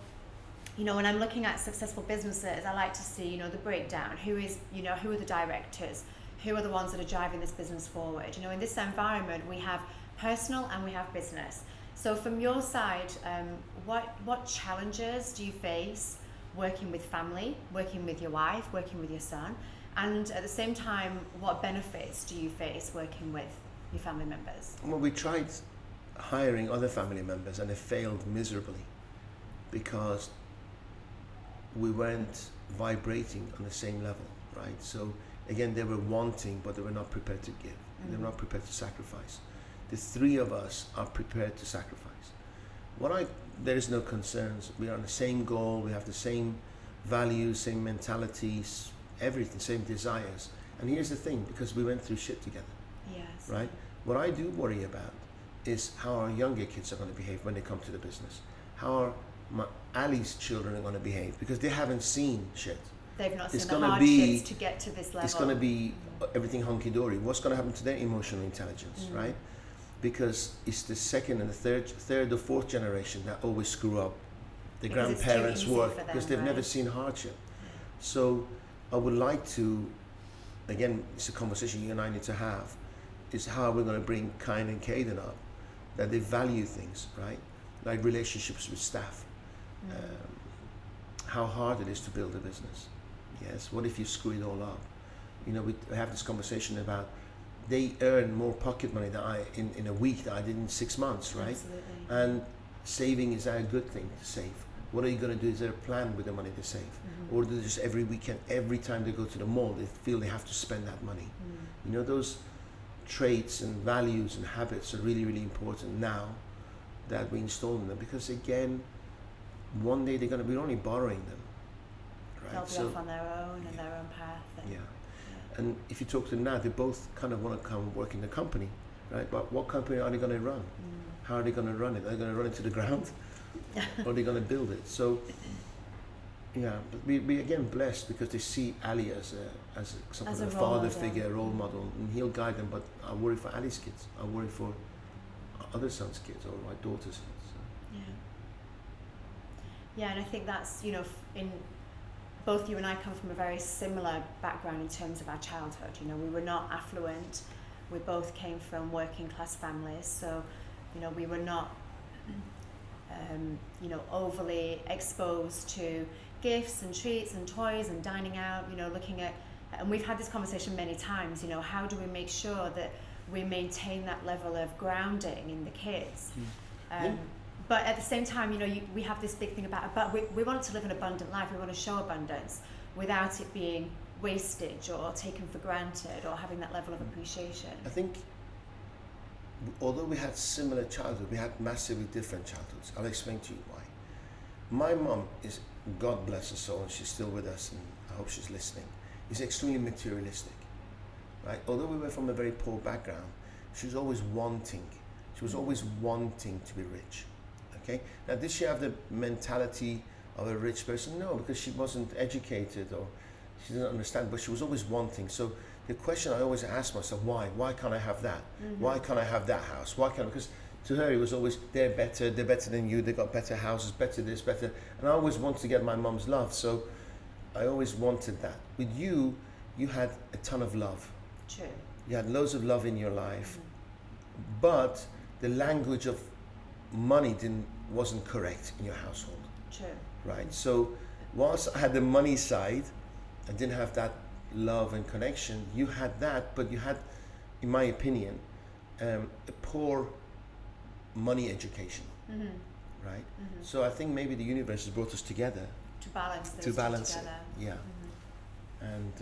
you know, when I'm looking at successful businesses, I like to see, you know, the breakdown. Who are the directors? Who are the ones that are driving this business forward? You know, in this environment, we have personal and we have business. So from your side, what challenges do you face working with family, working with your wife, working with your son? And at the same time, what benefits do you face working with your family members? Well, we tried hiring other family members and it failed miserably because we weren't vibrating on the same level, right? So again, they were wanting, but they were not prepared to give. They were not prepared to sacrifice. The three of us are prepared to sacrifice. There is no concerns. We are on the same goal. We have the same values, same mentalities, everything, same desires. And here's the thing, because we went through shit together, Yes. right? What I do worry about is how our younger kids are going to behave when they come to the business. How are Ali's children are going to behave, because they haven't seen shit. They've not It's seen the gonna hardships be- to get to this level. It's going to be everything hunky-dory. What's going to happen to their emotional intelligence, right? Because it's the second and the third or fourth generation that always screw up. The Because it's too grandparents easy work for them, because they've never right? seen hardship. So I would like to, again, it's a conversation you and I need to have, is how we're going to bring Kine and Caden up, that they value things, right? Like relationships with staff. How hard it is to build a business. Yes, what if you screw it all up? You know, we have this conversation about they earn more pocket money than I in a week that I did in 6 months, right? Absolutely. And saving, is that a good thing to save? What are you going to do? Is there a plan with the money they save? Or do they just every weekend, every time they go to the mall, they feel they have to spend that money? You know, those traits and values and habits are really, really important now that we install in them, because again, one day we're only borrowing them, right? They'll be off on their own and their own path. And, Yeah. And if you talk to them now, they both kind of want to come work in the company, right? But what company are they going to run? How are they going to run it? Are they going to run it to the ground? Or are they going to build it? So, yeah, but we again blessed because they see Ali as some As kind of a role father model. figure, role model, and he'll guide them. But I worry for Ali's kids. I worry for other sons' kids or my daughter's kids. So. Yeah. Yeah, and I think that's, you know, in both you and I come from a very similar background in terms of our childhood. You know, we were not affluent. We both came from working class families, so, you know, we were not, you know, overly exposed to gifts and treats and toys and dining out. You know, looking at, and we've had this conversation many times. You know, how do we make sure that we maintain that level of grounding in the kids? Yeah. But at the same time, you know, we have this big thing about, but we want to live an abundant life. We want to show abundance without it being wastage or taken for granted or having that level of appreciation. I think although we had similar childhood, we had massively different childhoods. I'll explain to you why. My mom is, God bless her soul, and she's still with us, and I hope she's listening, is extremely materialistic, right? Although we were from a very poor background, she was always wanting. She was always wanting to be rich, okay? Now, did she have the mentality of a rich person? No, because she wasn't educated or she didn't understand, but she was always wanting. So the question I always ask myself, why? Why can't I have that? Why can't I have that house? Why can't I? Because to her, it was always, they're better than you, they got better houses, better this, better. And I always wanted to get my mum's love, so I always wanted that. With you, you had a ton of love. True. You had loads of love in your life, but the language of money wasn't correct in your household. True. Right? So whilst I had the money side, I didn't have that love and connection. You had that, but you had, in my opinion, a poor money education, right? So I think maybe the universe has brought us together To balance those to balance two together. it. Yeah. And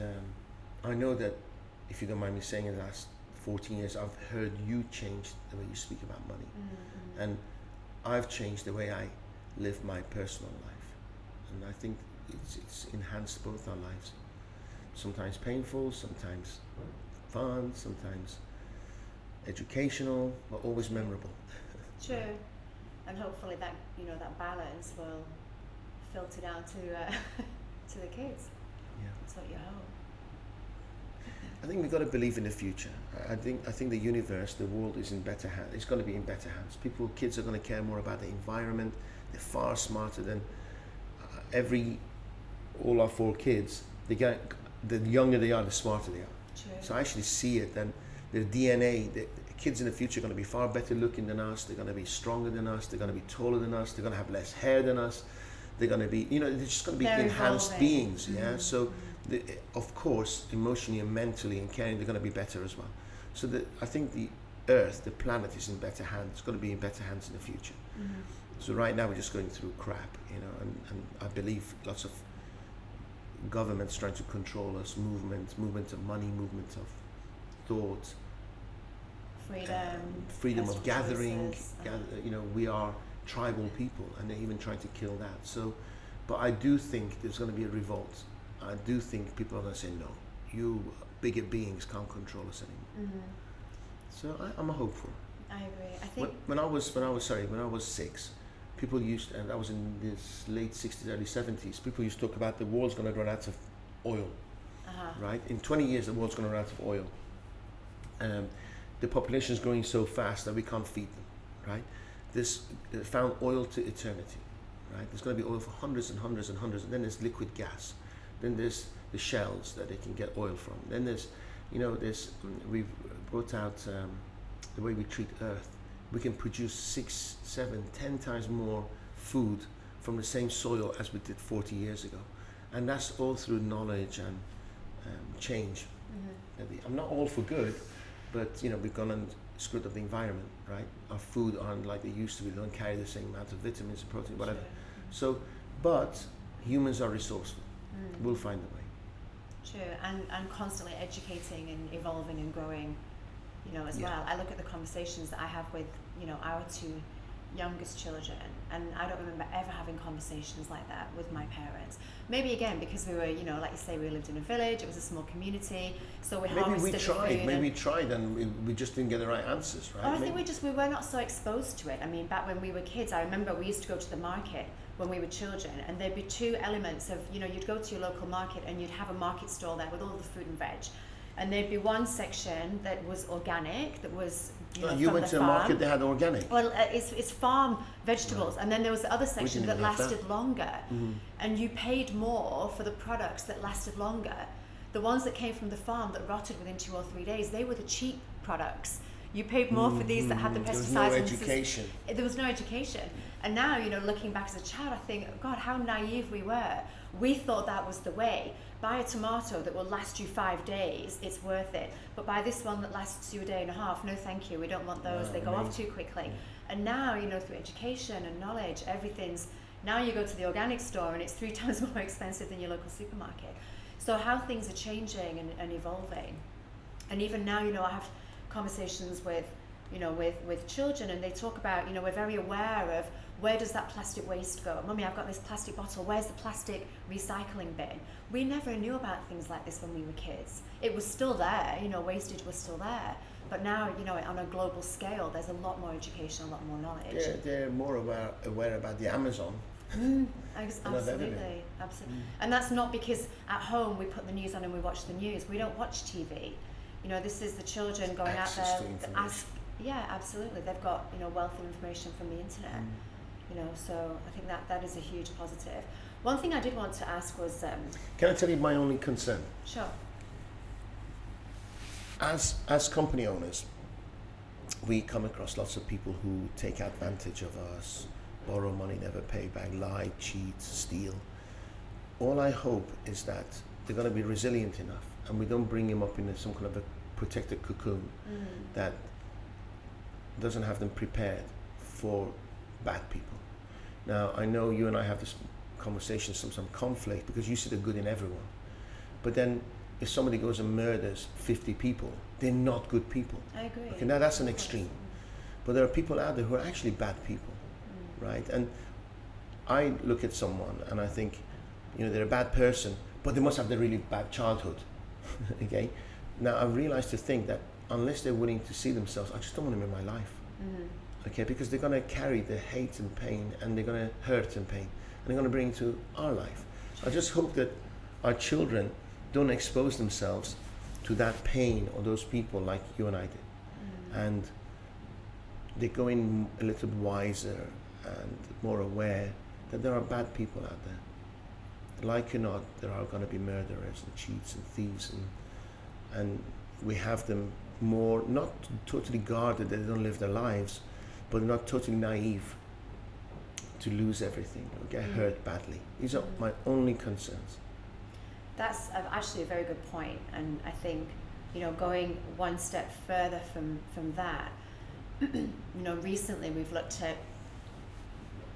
I know that, if you don't mind me saying, in the last 14 years, I've heard you change the way you speak about money, and I've changed the way I live my personal life, and I think it's enhanced both our lives. Sometimes painful, sometimes fun, sometimes educational, but always memorable. True. And hopefully that, that balance will filter down to to the kids. Yeah. That's what you hope. I think we've got to believe in the future. I think the universe, the world is in better hands. It's going to be in better hands. Kids are going to care more about the environment. They're far smarter than all our 4 kids. The younger they are, the smarter they are. True. So I actually see it. And their DNA, the kids in the future are going to be far better looking than us. They're going to be stronger than us. They're going to be taller than us. They're going to have less hair than us. They're going to be, they're just going to be They're enhanced evolving. beings. Yeah. So, of course, emotionally and mentally and caring, they're going to be better as well. So I think the Earth, the planet, is in better hands. It's going to be in better hands in the future. So right now we're just going through crap, and I believe lots of governments trying to control us, movement of money, movement of thought, freedom of gathering. We are tribal people, and they're even trying to kill that. So, but I do think there's going to be a revolt. I do think people are going to say, no, you bigger beings can't control us anymore. So I'm a hopeful. I agree. I think When I was 6, people used, and that was in this late 60s, early 70s, people used to talk about the world's going to run out of oil, right? In 20 years, the world's going to run out of oil. The population is growing so fast that we can't feed them, right? They found oil to eternity, right? There's going to be oil for hundreds and hundreds and hundreds, and then there's liquid gas. Then there's the shells that they can get oil from. Then there's, we've brought out the way we treat Earth. We can produce 6, 7, 10 times more food from the same soil as we did 40 years ago. And that's all through knowledge and change. I'm not all for good, but we've gone and screwed up the environment, right? Our food aren't like they used to be. They don't carry the same amount of vitamins and protein, whatever. So, but humans are resourceful. We'll find a way. True, and constantly educating and evolving and growing, as well. I look at the conversations that I have with, our 2 youngest children, and I don't remember ever having conversations like that with my parents. Maybe again because we were, like you say, we lived in a village. It was a small community, so we harvested the food. Maybe we tried, and we just didn't get the right answers, right? Oh, I think we were not so exposed to it. I mean, back when we were kids, I remember we used to go to the market when we were children, and there'd be 2 elements of, you'd go to your local market and you'd have a market stall there with all the fruit and veg. And there'd be one section that was organic, that was you went to a market that had organic? Well, it's farm vegetables, and then there was the other section that lasted longer, and you paid more for the products that lasted longer. The ones that came from the farm that rotted within 2 or 3 days, they were the cheap products. You paid more for these that had the pesticides. There was no education. There was no education. And now, looking back as a child, I think, God, how naive we were. We thought that was the way. Buy a tomato that will last you 5 days, it's worth it. But buy this one that lasts you a day and a half, no thank you, we don't want those, they go off too quickly. And now, through education and knowledge, now you go to the organic store and it's 3 times more expensive than your local supermarket. So how things are changing and evolving. And even now, I have conversations with with children, and they talk about, we're very aware of where does that plastic waste go? Mummy, I've got this plastic bottle, where's the plastic recycling bin? We never knew about things like this when we were kids. It was still there, wastage was still there. But now, on a global scale, there's a lot more education, a lot more knowledge. They're more aware about the Amazon. Absolutely. And that's not because at home we put the news on and we watch the news. We don't watch TV. This is the children going Access out to there. information. Yeah, absolutely. They've got wealth of information from the internet. So I think that is a huge positive. One thing I did want to ask was, can I tell you my only concern? Sure. As company owners, we come across lots of people who take advantage of us, borrow money, never pay back, lie, cheat, steal. All I hope is that they're going to be resilient enough, and we don't bring them up in some kind of a protected cocoon that doesn't have them prepared for bad people. Now, I know you and I have this conversation, some conflict, because you see the good in everyone. But then if somebody goes and murders 50 people, they're not good people. I agree. Okay, now that's an extreme. But there are people out there who are actually bad people, right? And I look at someone and I think, they're a bad person, but they must have the really bad childhood. Okay? Now I've realized to think that unless they're willing to see themselves, I just don't want them in my life. Okay, because they're going to carry the hate and pain, and they're going to hurt and pain, and they're going to bring to our life. I just hope that our children don't expose themselves to that pain or those people like you and I did. And they go in a little bit wiser and more aware that there are bad people out there. Like or not, there are going to be murderers and cheats and thieves, and we have them more, not totally guarded that they don't live their lives, but not totally naive to lose everything or get hurt badly. These are my only concerns. That's actually a very good point, and I think going one step further from that, recently we've looked at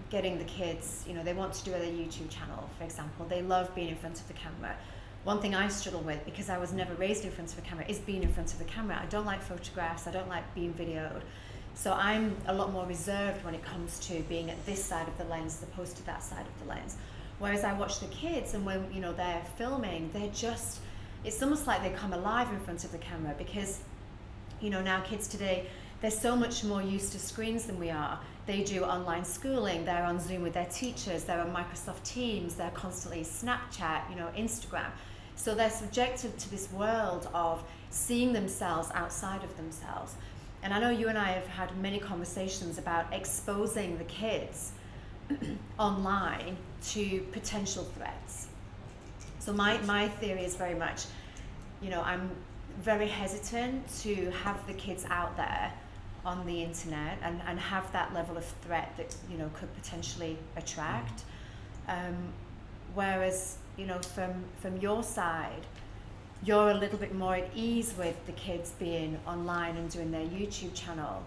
getting the kids, they want to do a YouTube channel, for example. They love being in front of the camera. One thing I struggle with, because I was never raised in front of a camera, is being in front of the camera. I don't like photographs, I don't like being videoed. So I'm a lot more reserved when it comes to being at this side of the lens as opposed to that side of the lens. Whereas I watch the kids, and when they're filming, it's almost like they come alive in front of the camera, because now kids today, they're so much more used to screens than we are. They do online schooling, they're on Zoom with their teachers, they're on Microsoft Teams, they're constantly Snapchat, Instagram. So they're subjected to this world of seeing themselves outside of themselves. And I know you and I have had many conversations about exposing the kids online to potential threats. So my theory is very much, I'm very hesitant to have the kids out there on the internet and have that level of threat that could potentially attract. Whereas from your side, you're a little bit more at ease with the kids being online and doing their YouTube channel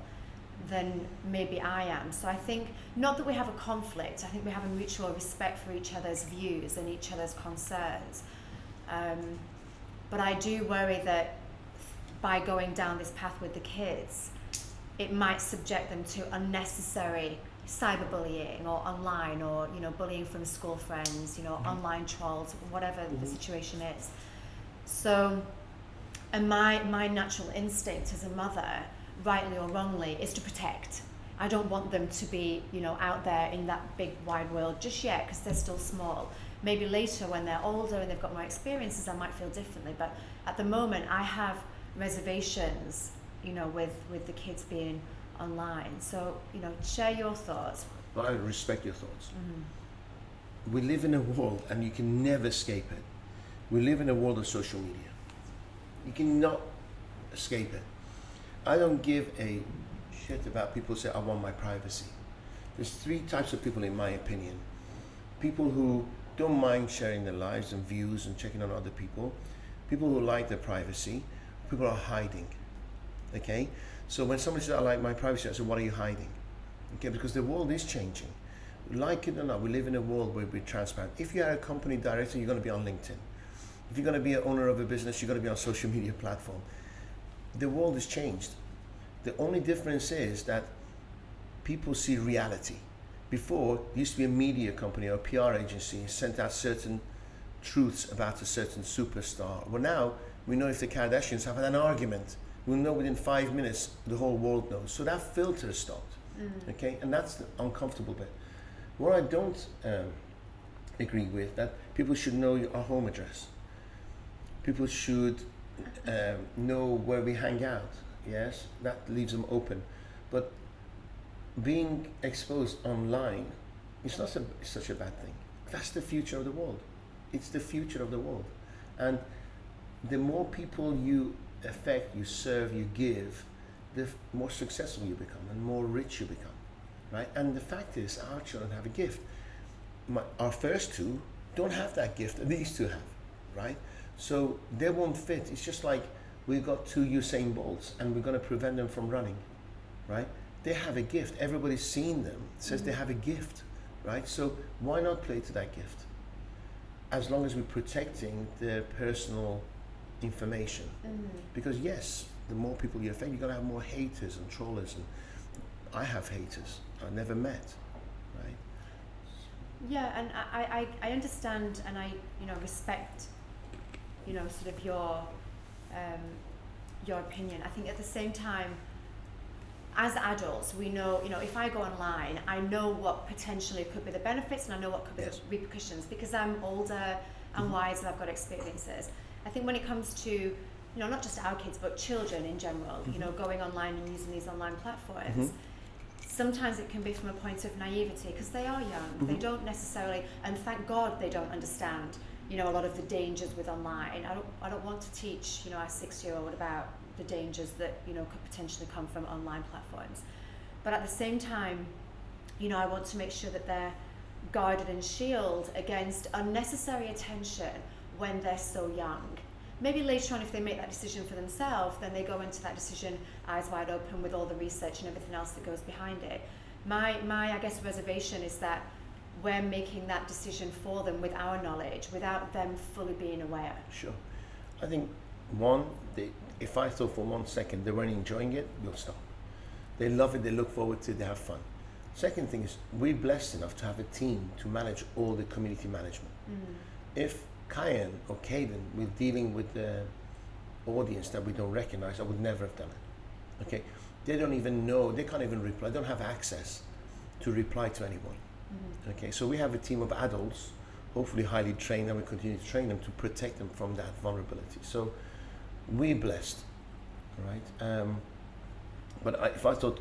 than maybe I am. So I think, not that we have a conflict, I think we have a mutual respect for each other's views and each other's concerns. But I do worry that by going down this path with the kids, it might subject them to unnecessary cyberbullying or online, or bullying from school friends, online trolls, whatever the situation is. So, and my natural instinct as a mother, rightly or wrongly, is to protect. I don't want them to be out there in that big wide world just yet, because they're still small. Maybe later when they're older and they've got more experiences, I might feel differently, but at the moment I have reservations with the kids being online. So share your thoughts. Well, I respect your thoughts. We live in a world, and you can never escape it. We live in a world of social media. You cannot escape it. I don't give a shit about people who say, I want my privacy. There's three types of people, in my opinion. People who don't mind sharing their lives and views and checking on other people. People who like their privacy. People who are hiding. Okay? So when somebody says, I like my privacy, I say, what are you hiding? Okay, because the world is changing. Like it or not, we live in a world where we're transparent. If you are a company director, you're going to be on LinkedIn. If you're going to be an owner of a business, you're going to be on social media platform. The world has changed. The only difference is that people see reality. Before, there used to be a media company or a PR agency sent out certain truths about a certain superstar. Well, now we know if the Kardashians have had an argument, we'll know within 5 minutes the whole world knows. So that filter is stopped. Okay, and that's the uncomfortable bit. What I don't agree with, that people should know our home address. People should know where we hang out. Yes, that leaves them open. But being exposed online is not such a bad thing. That's the future of the world. It's the future of the world. And the more people you affect, you serve, you give, the more successful you become and more rich you become, right? And the fact is, our children have a gift. Our first two don't have that gift. These two have, right? So they won't fit. It's just like we've got two Usain Bolts and we're going to prevent them from running, right? They have a gift. Everybody's seen them, says they have a gift, right? So why not play to that gift? As long as we're protecting their personal information. Because yes, the more people you affect, you're going to have more haters and trollers. And I have haters I never met, right? Yeah, and I understand and I respect sort of your opinion. I think at the same time, as adults, we know, if I go online, I know what potentially could be the benefits and I know what could be the repercussions because I'm older and wiser, I've got experiences. I think when it comes to, not just our kids, but children in general, going online and using these online platforms, sometimes it can be from a point of naivety because they are young. They don't necessarily, and thank God they don't understand, a lot of the dangers with online. I don't want to teach, our 6-year-old about the dangers that, could potentially come from online platforms. But at the same time, I want to make sure that they're guarded and shielded against unnecessary attention when they're so young. Maybe later on, if they make that decision for themselves, then they go into that decision eyes wide open with all the research and everything else that goes behind it. My I guess, reservation is that we're making that decision for them with our knowledge, without them fully being aware. Sure. I think, if I thought for 1 second they weren't enjoying it, we'll stop. They love it, they look forward to it, they have fun. Second thing is, we're blessed enough to have a team to manage all the community management. If Kyan or Caden were dealing with the audience that we don't recognize, I would never have done it. Okay, they don't even know, they can't even reply, they don't have access to reply to anyone. Okay, so we have a team of adults, hopefully highly trained, and we continue to train them to protect them from that vulnerability. So we're blessed, right? But if I thought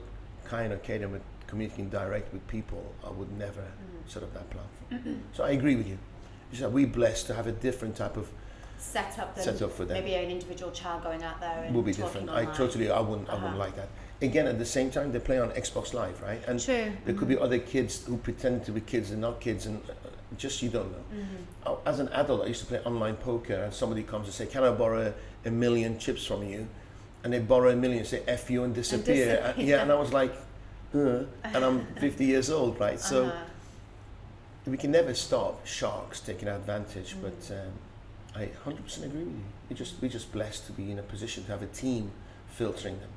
Kyan or Caden were communicating direct with people, I would never set up that platform. So I agree with you. It's that we're blessed to have a different type of set up for them. Maybe an individual child going out there and will be talking different. online. I wouldn't like that. Again, at the same time, they play on Xbox Live, right? And True. there could be other kids who pretend to be kids and not kids, and just you don't know. As an adult, I used to play online poker, and somebody comes and say, "Can I borrow a million chips from you?" And they borrow a million, say "F you" and disappear. And I was like, and I'm 50 years old, right? So we can never stop sharks taking advantage, but I 100% agree with you. We're just blessed to be in a position to have a team filtering them.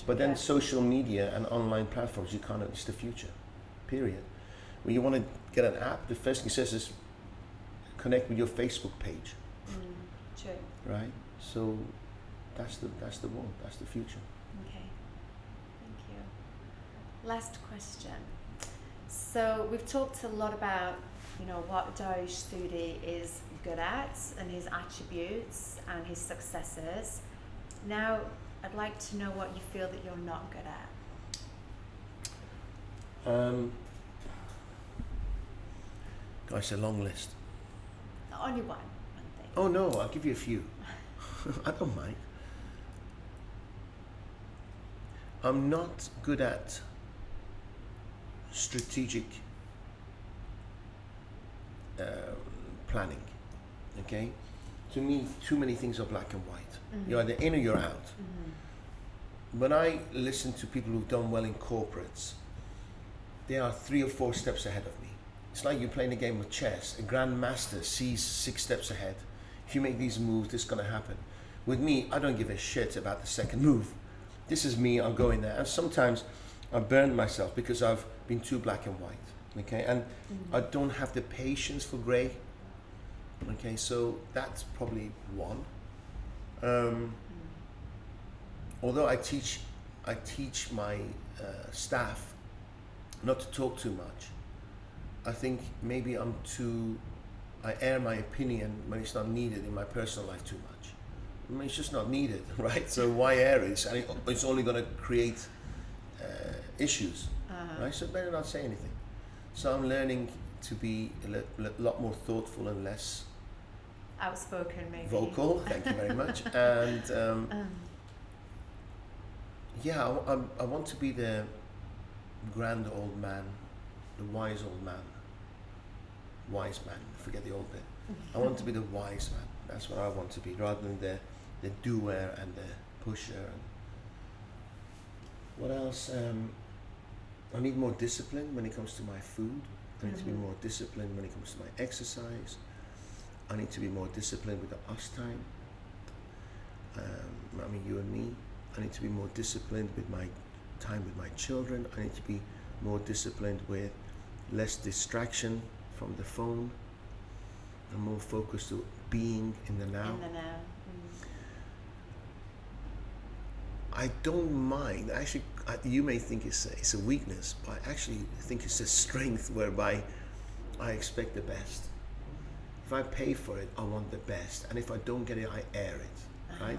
But then social media and online platforms, you can't, it's the future, period. When you want to get an app, the first thing it says is connect with your Facebook page. True. Right? So that's the world, that's the future. Okay, thank you. Last question. So we've talked a lot about, what Dariush Soudi is good at and his attributes and his successes. Now, I'd like to know what you feel that you're not good at. Gosh, a long list. Only one thing. Oh no, I'll give you a few. I don't mind. I'm not good at strategic planning. Okay? To me, too many things are black and white. You're either in or you're out. When I listen to people who've done well in corporates, they are 3 or 4 steps ahead of me. It's like you're playing a game of chess. A grandmaster sees 6 steps ahead. If you make these moves, this is going to happen. With me, I don't give a shit about the second move. this is me, I'll go in there. And sometimes I burn myself because I've been too black and white, okay? And I don't have the patience for gray, okay? So that's probably one. Although I teach my staff not to talk too much. I think maybe I air my opinion when it's not needed in my personal life too much. I mean, it's just not needed, right? So why air it? And it's only going to create issues, right? So better not say anything. So I'm learning to be a lot more thoughtful and less outspoken, maybe. Vocal, thank you very much. And yeah, I want to be the grand old man, the wise old man. Wise man, forget the old bit. I want to be the wise man. That's what I want to be, rather than the doer and the pusher. And what else? I need more discipline when it comes to my food. I need to be more disciplined when it comes to my exercise. I need to be more disciplined with the us time. I mean, you and me. I need to be more disciplined with my time with my children. I need to be more disciplined with less distraction from the phone. I'm more focused to being in the now. In the now. I don't mind. Actually, you may think it's a weakness, but I actually think it's a strength whereby I expect the best. If I pay for it, I want the best, and if I don't get it, I air it, right?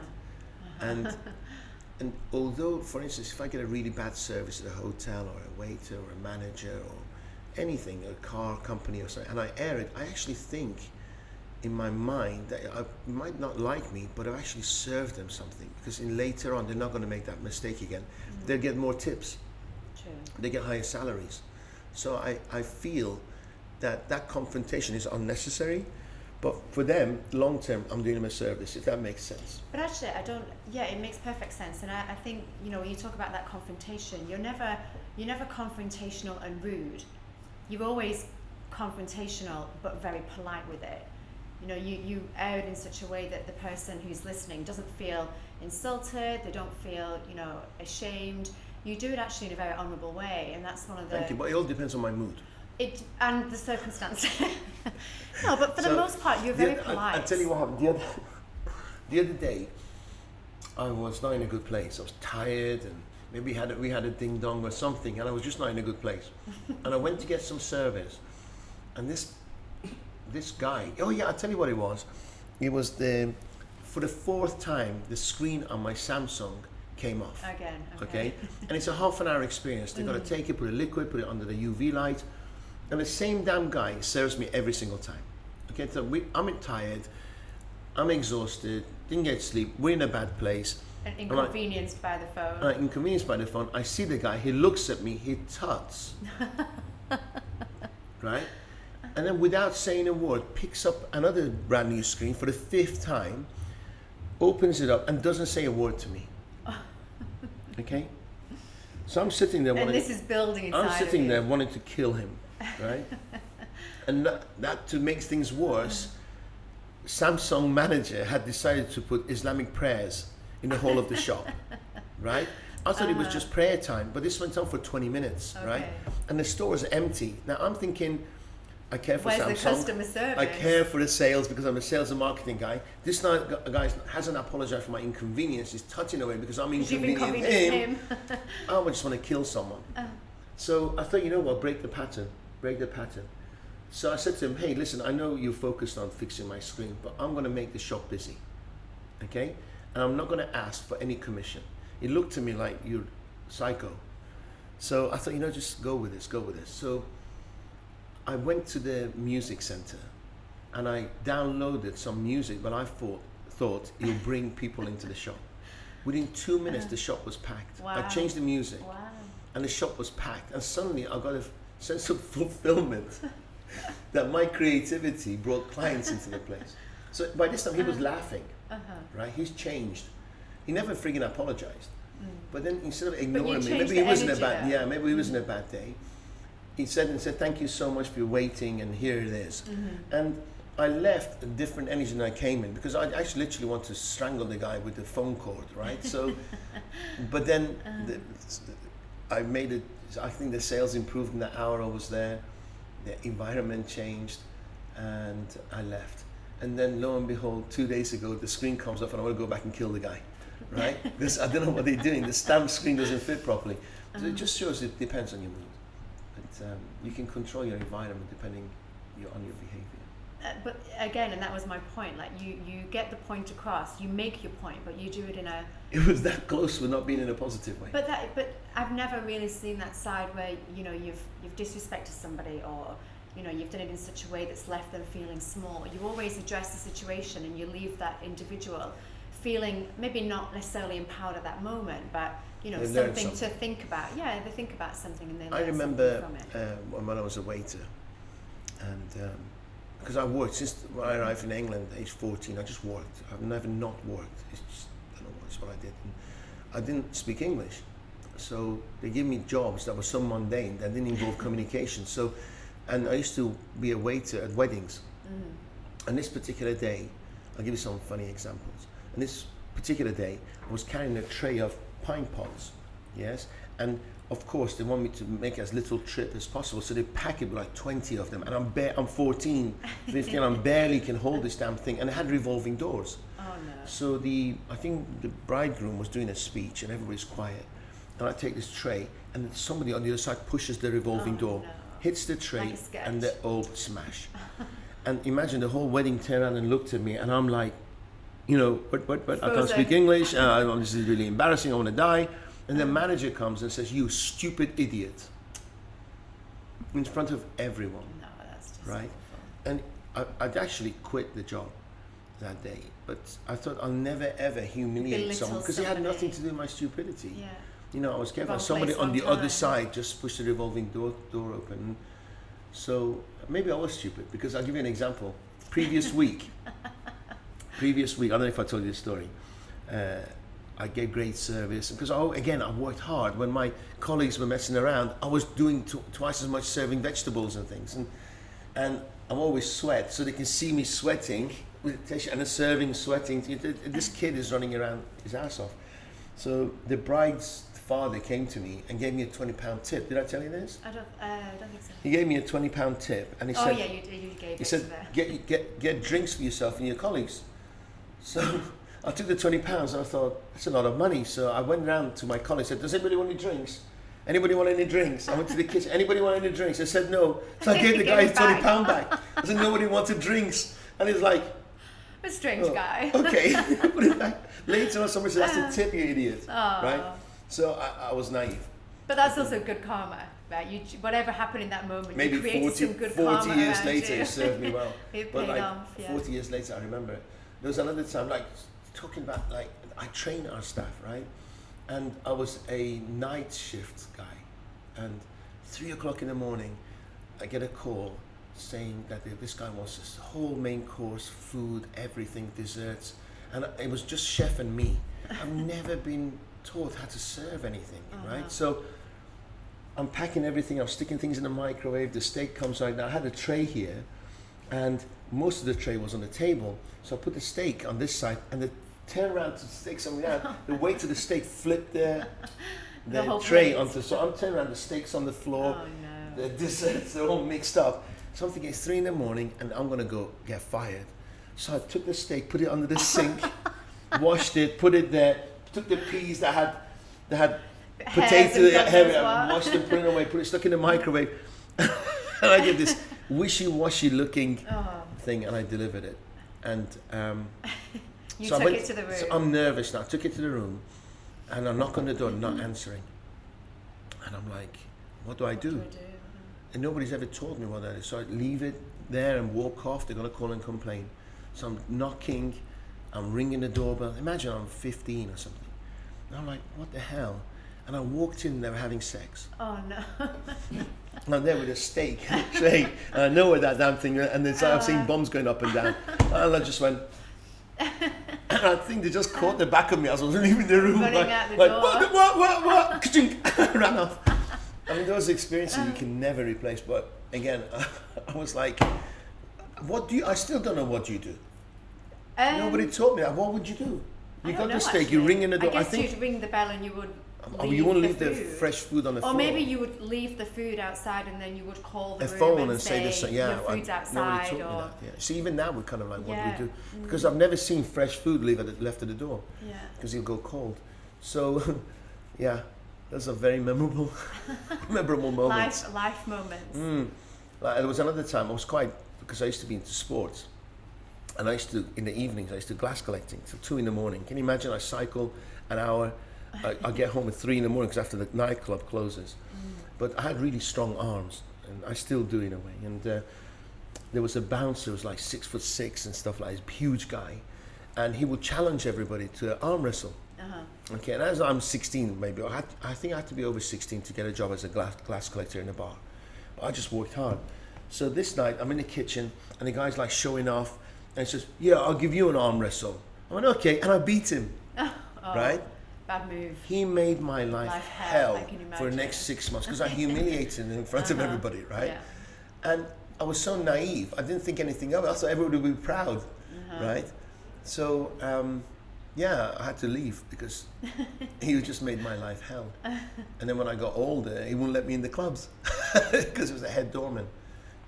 And although, for instance, if I get a really bad service at a hotel or a waiter or a manager or anything, a car company or something, and I air it, I actually think in my mind that I might not like me, but I've actually served them something, because later on they're not going to make that mistake again. They'll get more tips. True. They get higher salaries. So I feel that confrontation is unnecessary, but for them, long term, I'm doing them a service, if that makes sense. But actually, it makes perfect sense. And I think, when you talk about that confrontation, you're never confrontational and rude. You're always confrontational, but very polite with it. You air it in such a way that the person who's listening doesn't feel insulted, they don't feel, ashamed. You do it actually in a very honourable way, and that's one of the... Thank you, but it all depends on my mood. And the circumstance. No, but for the most part, you're very polite. I'll tell you what happened. The other day, I was not in a good place. I was tired, and maybe we had a ding dong or something, and I was just not in a good place. And I went to get some service, and this guy, oh yeah, I'll tell you what it was. It was for the fourth time, the screen on my Samsung came off. Again, okay. And it's a half an hour experience. They've got to take it, put a liquid, put it under the UV light. And the same damn guy serves me every single time. Okay, so I'm tired, I'm exhausted, didn't get sleep, we're in a bad place. And inconvenienced by the phone. Inconvenienced by the phone. I see the guy, he looks at me, he tuts. Right? And then without saying a word, picks up another brand new screen for the fifth time, opens it up and doesn't say a word to me. Okay? So I'm sitting there and this is building inside I'm sitting of you. there wanting to kill him, right? And that to make things worse, Samsung manager had decided to put Islamic prayers in the whole of the shop, right? I thought it was just prayer time, but this went on for 20 minutes, right? And the store was empty. Now I'm thinking, I care for Where's Samsung. the customer service? I care for the sales because I'm a sales and marketing guy. This guy hasn't apologized for my inconvenience. He's touching away because I'm inconveniencing him. I would just want to kill someone. So I thought, what, break the pattern. So I said to him, hey, listen, I know you're focused on fixing my screen, but I'm going to make the shop busy, okay? And I'm not going to ask for any commission. He looked at me like, you're psycho. So I thought, just go with this. So I went to the music center and I downloaded some music, but I thought it would bring people into the shop. Within 2 minutes, the shop was packed. Wow. I changed the music and the shop was packed. And suddenly I got a sense of fulfillment that my creativity brought clients into the place. So by this time he was laughing, right? He's changed. He never friggin' apologized. But then instead of ignoring me, maybe he was in a bad day. He said, thank you so much for waiting, and here it is. And I left a different energy than I came in, because I actually literally want to strangle the guy with the phone cord, right? So, but then I made it. I think the sales improved in the hour I was there. The environment changed, and I left. And then lo and behold, 2 days ago, the screen comes off, and I want to go back and kill the guy, right? Because I don't know what they're doing. The stamp screen doesn't fit properly. So it just shows it depends on your mood. But you can control your environment depending on your behavior. But again, and that was my point, like you get the point across, you make your point, but you do it in a... It was that close for not being in a positive way. But I've never really seen that side where, you know, you've disrespected somebody, or, you know, you've done it in such a way that's left them feeling small. You always address the situation and you leave that individual feeling maybe not necessarily empowered at that moment, but, you know, something to think about. Yeah, they think about something and they learn remember something from it. when I was a waiter, and because I worked since when I arrived in England, age 14, I just worked. I've never not worked. It's just, I don't know, it's what I did. And I didn't speak English, so they gave me jobs that were so mundane that didn't involve communication. So, and I used to be a waiter at weddings. And this particular day, I'll give you some funny examples. And this particular day, I was carrying a tray of pint pots, yes, and of course, they want me to make as little trip as possible, so they pack it with like 20 of them, and I'm 14, 15, I barely can hold this damn thing, and it had revolving doors. Oh no. So I think the bridegroom was doing a speech, and everybody's quiet, and I take this tray, and somebody on the other side pushes the revolving door, no. hits the tray, Like a sketch. and they all smash. And imagine the whole wedding turned around and looked at me, and I'm like, you know, but I can't speak English, this is really embarrassing, I want to die. And the manager comes and says, "You stupid idiot," in front of everyone. No, that's just right? awful. And I'd actually quit the job that day, but I thought I'll never ever humiliate Belittle someone, because it had somebody. nothing to do with my stupidity. Yeah. You know, I was careful. Wrong Somebody place, on the wrong other time. side just pushed the revolving door open. So maybe I was stupid, because I'll give you an example. Previous week, I don't know if I told you this story. I gave great service because I worked hard. When my colleagues were messing around, I was doing twice as much, serving vegetables and things. And I'm always sweat, so they can see me sweating and serving, sweating. This kid is running around his ass off. So the bride's father came to me and gave me a £20 tip. Did I tell you this? I don't think so. He gave me a £20 tip, and he Oh said, yeah, you gave he it said, to them. get drinks for yourself and your colleagues. So I took the £20 and I thought, that's a lot of money. So I went round to my colleagues and said, does anybody want any drinks? Anybody want any drinks? I went to the kitchen, anybody want any drinks? I said no. So I gave the guy his £20 back. I said, nobody wanted drinks. And he's like, A strange guy. okay. Put it back. Later on, somebody said, that's a tip, you idiot. Oh. Right? So I was naive. But that's also good karma, right? Whatever happened in that moment, Maybe you created 40, some good 40 karma years around later, you. it served me well. It But paid like off, yeah. 40 years later, I remember it. There was another time, like talking about, like, I train our staff, right? And I was a night shift guy. And 3 o'clock in the morning, I get a call saying that this guy wants this whole main course, food, everything, desserts. And it was just chef and me. I've never been taught how to serve anything, right? So I'm packing everything, I'm sticking things in the microwave, the steak comes out. Now I had a tray here, and most of the tray was on the table. So I put the steak on this side, and the turn around to stick something out, the weight of the steak flipped the whole tray plate. onto, so I'm turning around, the steak's on the floor, Oh no. the desserts are all mixed up. So I'm thinking it's 3 in the morning and I'm gonna go get fired. So I took the steak, put it under the sink, washed it, put it there, took the peas that had potato, washed them, put it away, put it stuck in the microwave. And I did this wishy-washy looking thing, and I delivered it. And You so took it to the room. So I'm nervous now. I took it to the room, and I knock on the door, not answering. And I'm like, what do I do? And nobody's ever told me what that is. So I leave it there and walk off. They're gonna call and complain. So I'm knocking, I'm ringing the doorbell. Imagine I'm 15 or something. And I'm like, what the hell? And I walked in, they were having sex. Oh no. And I'm there with a steak and a tray, and I know where that damn thing, and it's, I've seen bombs going up and down. And I just went, and I think they just caught the back of me as I was leaving the room. Running like, out the like door. what? Ka-ching. Ran off. I mean, those experiences you can never replace. But again, I was like, What do you? I still don't know what you do. Um, Nobody taught me that. What would you do? I You don't got know, the steak. You actually. ring in the door. I guess think. you'd ring the bell and you would Oh, leave you wouldn't the leave the food. fresh food on the Or floor. maybe you would leave the food outside and then you would call the a room phone and say this. Yeah, your food's nobody outside. taught me Or that. Yeah. See, even now we're kind of like, what Yeah. do we do? Because I've never seen fresh food left at the door yeah. because it'll go cold. So, yeah, those are very memorable, memorable moments. Life moments. Like, there was another time I was quite, because I used to be into sports, and I used to, in the evenings, I used to glass collecting till 2 in the morning. Can you imagine? I cycle an hour, I get home at 3 in the morning because after the nightclub closes. But I had really strong arms, and I still do in a way. And there was a bouncer who was like 6'6" and stuff like this, huge guy, and he would challenge everybody to arm wrestle. Okay, and as I'm 16, maybe I think I had to be over 16 to get a job as a glass collector in a bar. But I just worked hard. So this night I'm in the kitchen, and the guy's like showing off, and he says, "Yeah, I'll give you an arm wrestle." I went, "Okay," and I beat him. Right? Bad move. He made my life hell I can for the imagine. next 6 months because I humiliated him in front of everybody, right? Yeah. And I was so naive. I didn't think anything of it. I thought everybody would be proud, right? So, yeah, I had to leave because he just made my life hell. And then when I got older, he wouldn't let me in the clubs because it was a head doorman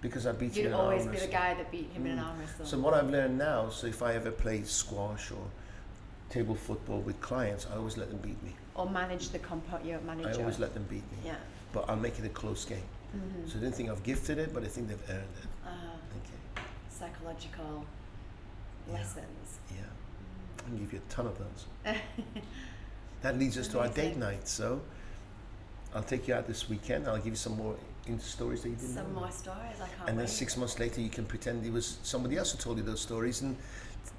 because I beat him You'd in an arm always be wrestle. the guy that beat him in an arm wrestle. So what I've learned now, so if I ever play squash or table football with clients, I always let them beat me. Or manage the your manager. I always let them beat me. Yeah. But I'll make it a close game. So I didn't think I've gifted it, but I think they've earned it. Okay. Psychological lessons. Yeah. I can give you a ton of those. That leads us to our date Amazing. night. So I'll take you out this weekend. I'll give you some more stories that you didn't Some know. more stories. I can't And then wait. 6 months later, you can pretend it was somebody else who told you those stories and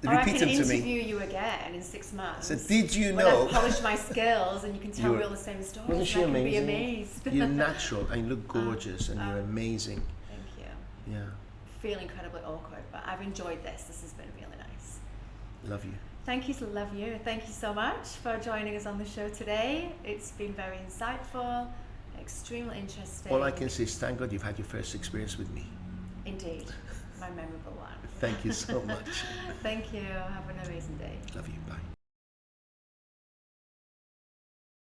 Or I repeat can them to me. interview you again in 6 months. So did you when know? I've polished my skills and you can tell me You're- all the same stories. Wasn't she and I can be amazing? amazed. You're natural and you look gorgeous and you're amazing. Thank you. Yeah. Feel incredibly awkward, but I've enjoyed this. This has been really nice. Love you. Thank you, love you. Thank you so much for joining us on the show today. It's been very insightful, extremely interesting. All I can say is thank God you've had your first experience with me. Indeed, my memorable one. Thank you so much. Thank you. Have an amazing day. Love you. Bye.